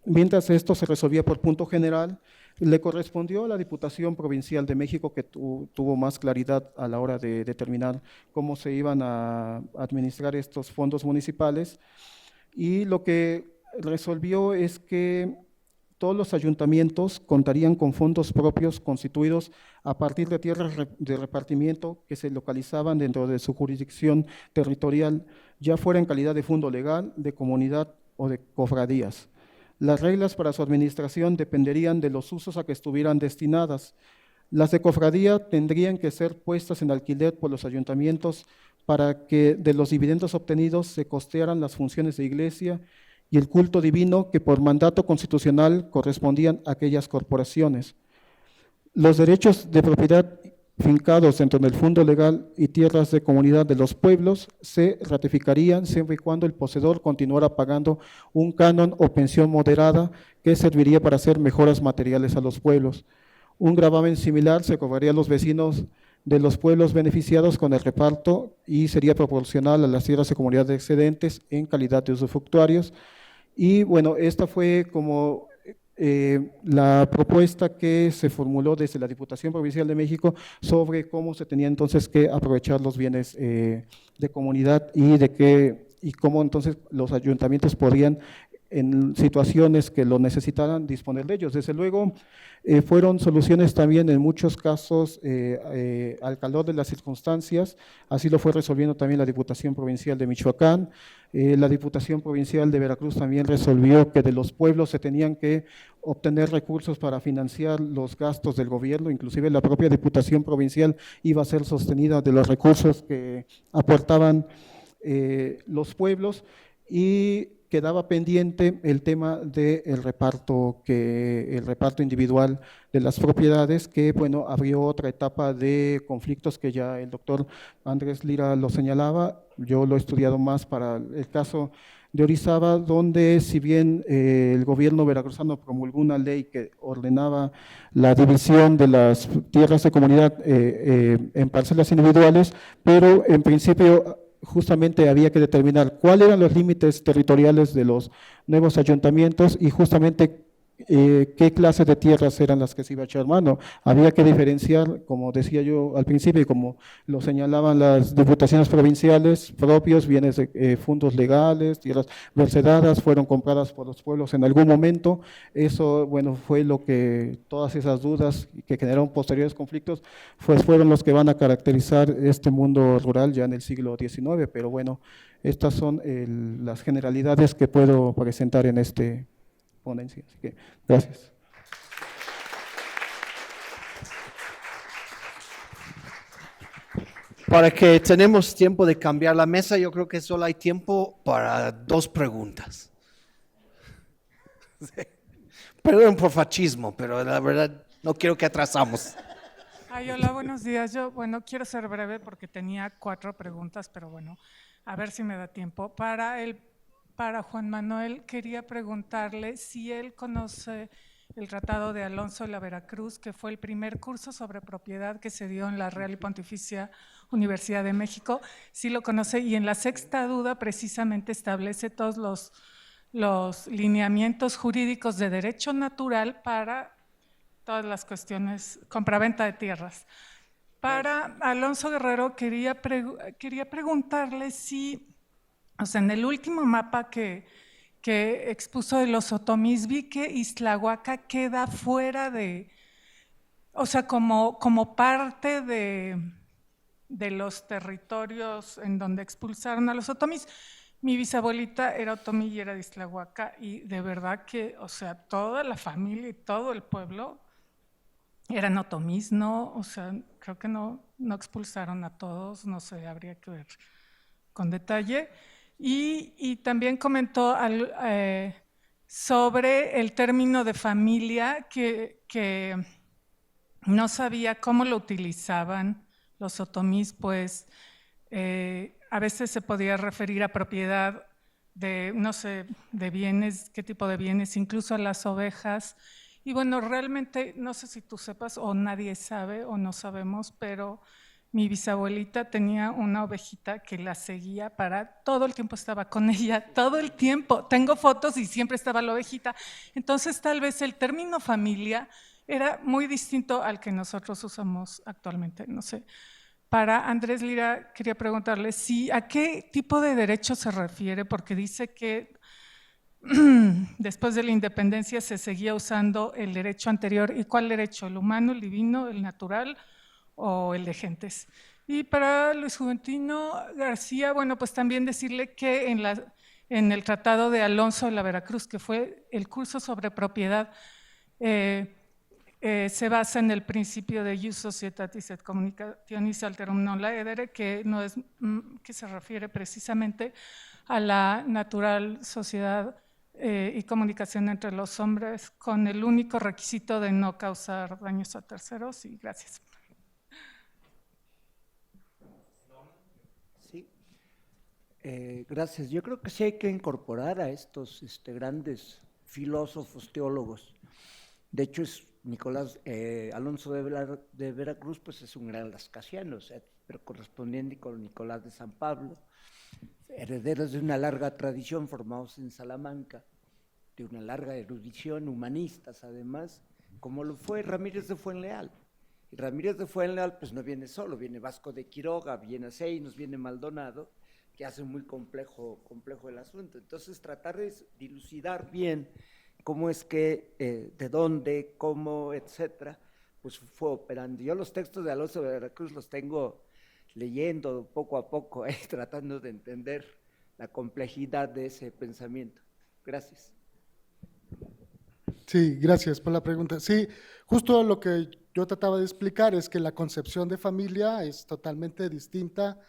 mientras esto se resolvía por punto general, le correspondió a la Diputación Provincial de México, que tuvo más claridad a la hora de determinar cómo se iban a administrar estos fondos municipales, y lo que resolvió es que todos los ayuntamientos contarían con fondos propios constituidos a partir de tierras de repartimiento que se localizaban dentro de su jurisdicción territorial, ya fuera en calidad de fondo legal, de comunidad o de cofradías. Las reglas para su administración dependerían de los usos a que estuvieran destinadas. Las de cofradía tendrían que ser puestas en alquiler por los ayuntamientos para que de los dividendos obtenidos se costearan las funciones de iglesia y el culto divino que por mandato constitucional correspondían a aquellas corporaciones. Los derechos de propiedad fincados dentro del fondo legal y tierras de comunidad de los pueblos se ratificarían siempre y cuando el poseedor continuara pagando un canon o pensión moderada que serviría para hacer mejoras materiales a los pueblos. Un gravamen similar se cobraría a los vecinos de los pueblos beneficiados con el reparto y sería proporcional a las tierras de comunidad excedentes en calidad de usufructuarios. Y bueno, esta fue como la propuesta que se formuló desde la Diputación Provincial de México sobre cómo se tenía entonces que aprovechar los bienes de comunidad y cómo entonces los ayuntamientos podrían en situaciones que lo necesitaran disponer de ellos. Desde luego fueron soluciones también en muchos casos al calor de las circunstancias, así lo fue resolviendo también la Diputación Provincial de Michoacán. La Diputación Provincial de Veracruz también resolvió que de los pueblos se tenían que obtener recursos para financiar los gastos del gobierno, inclusive la propia Diputación Provincial iba a ser sostenida de los recursos que aportaban los pueblos, y quedaba pendiente el tema del reparto, el reparto individual de las propiedades, que bueno, abrió otra etapa de conflictos que ya el doctor Andrés Lira lo señalaba. Yo lo he estudiado más para el caso de Orizaba, donde si bien el gobierno veracruzano promulgó una ley que ordenaba la división de las tierras de comunidad en parcelas individuales, pero en principio justamente había que determinar cuáles eran los límites territoriales de los nuevos ayuntamientos y justamente qué clase de tierras eran las que se iba a echar mano. Había que diferenciar, como decía yo al principio y como lo señalaban las diputaciones provinciales, propios bienes de fondos legales, tierras mercedadas, fueron compradas por los pueblos en algún momento. Eso, bueno, fue lo que todas esas dudas que generaron posteriores conflictos, pues fueron los que van a caracterizar este mundo rural ya en el siglo XIX, pero bueno, estas son las generalidades que puedo presentar en este ponencia. Así que, gracias. Para que tenemos tiempo de cambiar la mesa, yo creo que solo hay tiempo para 2 preguntas. Sí. Perdón por fascismo, pero la verdad no quiero que atrasamos. Ay, hola, buenos días. Yo, bueno, quiero ser breve porque tenía 4 preguntas, pero bueno, a ver si me da tiempo. Para Juan Manuel, quería preguntarle si él conoce el Tratado de Alonso de la Veracruz, que fue el primer curso sobre propiedad que se dio en la Real y Pontificia Universidad de México. Sí lo conoce, y en la sexta duda precisamente establece todos los lineamientos jurídicos de derecho natural para todas las cuestiones, compraventa de tierras. Para Alonso Guerrero quería preguntarle si, o sea, en el último mapa que expuso de los otomís, vi que Ixtlahuaca queda fuera de, o sea, como parte de los territorios en donde expulsaron a los otomís. Mi bisabuelita era otomí y era de Ixtlahuaca, y de verdad que, o sea, toda la familia y todo el pueblo eran otomís, ¿no? O sea, creo que no expulsaron a todos, no sé, habría que ver con detalle. Y también comentó sobre el término de familia, que no sabía cómo lo utilizaban los otomís, pues a veces se podía referir a propiedad de, no sé, de bienes, qué tipo de bienes, incluso a las ovejas. Y bueno, realmente no sé si tú sepas o nadie sabe o no sabemos, pero mi bisabuelita tenía una ovejita que la seguía todo el tiempo estaba con ella, todo el tiempo. Tengo fotos y siempre estaba la ovejita. Entonces tal vez el término familia era muy distinto al que nosotros usamos actualmente, no sé. Para Andrés Lira quería preguntarle a qué tipo de derecho se refiere, porque dice que después de la independencia se seguía usando el derecho anterior. ¿Y cuál derecho? ¿El humano, el divino, el natural o el de gentes? Y para Luis Juventino García, bueno, pues también decirle que en el Tratado de Alonso de la Veracruz, que fue el curso sobre propiedad, se basa en el principio de Ius Societatis et Communicationis Alterum non laedere, que se refiere precisamente a la natural sociedad y comunicación entre los hombres, con el único requisito de no causar daños a terceros. Y gracias. Sí, gracias. Yo creo que sí hay que incorporar a estos grandes filósofos, teólogos. De hecho, Alonso de Veracruz, pues es un gran lascasiano, o sea, pero correspondiente con Nicolás de San Pablo, herederos de una larga tradición, formados en Salamanca, de una larga erudición, humanistas además, como lo fue Ramírez de Fuenleal. Y Ramírez de Fuenleal pues no viene solo, viene Vasco de Quiroga, viene Seynos, viene Maldonado, que hace muy complejo el asunto. Entonces tratar de dilucidar bien cómo es que, de dónde, cómo, etcétera, pues fue operando. Yo los textos de Alonso de Veracruz los tengo leyendo poco a poco, tratando de entender la complejidad de ese pensamiento. Gracias. Sí, gracias por la pregunta. Sí, justo lo que yo trataba de explicar es que la concepción de familia es totalmente distinta,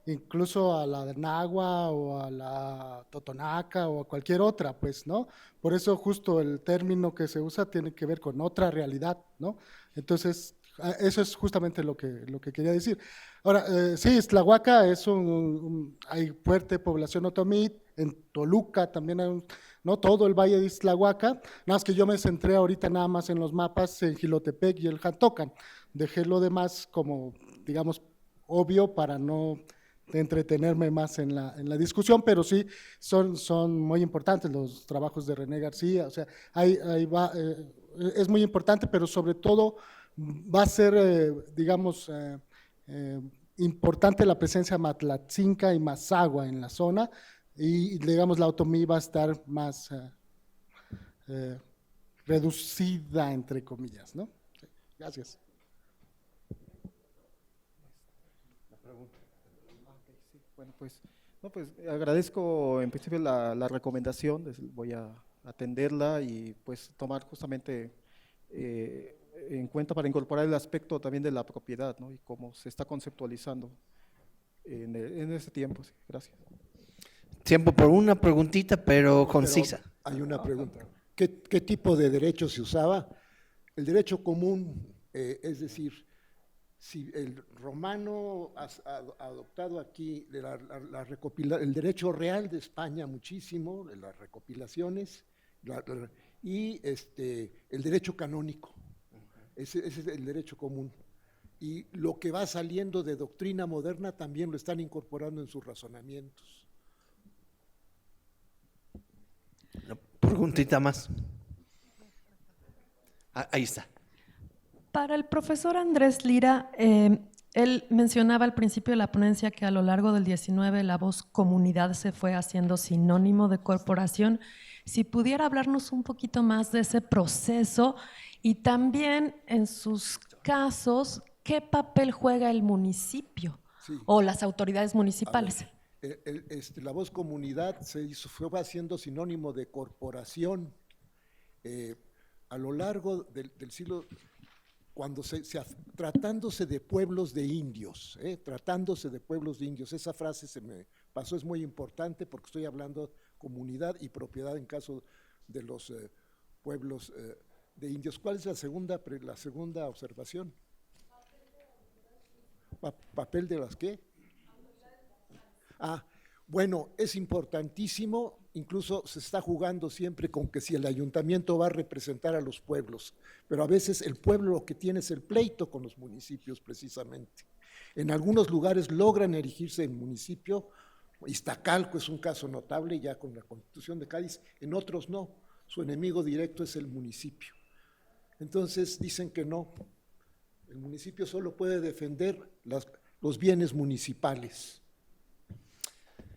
incluso a la de Nahua o a la Totonaca o a cualquier otra, pues, ¿no? Por eso justo el término que se usa tiene que ver con otra realidad, ¿no? Entonces, eso es justamente lo que quería decir. Ahora, sí, Ixtlahuaca hay fuerte población otomí, en Toluca también hay ¿no? Todo el valle de Ixtlahuaca, nada más que yo me centré ahorita nada más en los mapas en Jilotepec y el Jantocan, dejé lo demás como, digamos, obvio para no entretenerme más en la discusión, pero sí son muy importantes los trabajos de René García, o sea, ahí va, es muy importante, pero sobre todo va a ser, digamos, importante la presencia matlatzinca y mazahua en la zona, y digamos la otomí va a estar más reducida, entre comillas, ¿no? Sí, gracias. Bueno, pues, no, pues agradezco en principio la recomendación, voy a atenderla y pues tomar justamente en cuenta para incorporar el aspecto también de la propiedad, ¿no? Y cómo se está conceptualizando en ese tiempo. Sí, gracias. Tiempo por una preguntita, pero concisa. Hay una pregunta. ¿Qué tipo de derecho se usaba? El derecho común, es decir, si el romano ha adoptado aquí el derecho real de España muchísimo, de las recopilaciones, Y el derecho canónico, ese es el derecho común. Y lo que va saliendo de doctrina moderna también lo están incorporando en sus razonamientos. Una preguntita más. Ahí está. Para el profesor Andrés Lira, él mencionaba al principio de la ponencia que a lo largo del 19 la voz comunidad se fue haciendo sinónimo de corporación. Si pudiera hablarnos un poquito más de ese proceso y también en sus casos, ¿qué papel juega el municipio o las autoridades municipales? La voz comunidad fue haciendo sinónimo de corporación a lo largo del siglo, cuando tratándose de pueblos de indios, esa frase se me pasó, es muy importante porque estoy hablando comunidad y propiedad en caso de los pueblos de indios. ¿Cuál es la segunda observación? ¿Papel de las qué? Bueno, es importantísimo, incluso se está jugando siempre con que si el ayuntamiento va a representar a los pueblos, pero a veces el pueblo lo que tiene es el pleito con los municipios precisamente. En algunos lugares logran erigirse en municipio, Iztacalco es un caso notable ya con la Constitución de Cádiz, en otros no, su enemigo directo es el municipio. Entonces dicen que no, el municipio solo puede defender los bienes municipales.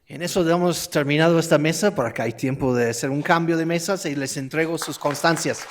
En eso hemos terminado esta mesa, porque hay tiempo de hacer un cambio de mesas y les entrego sus constancias.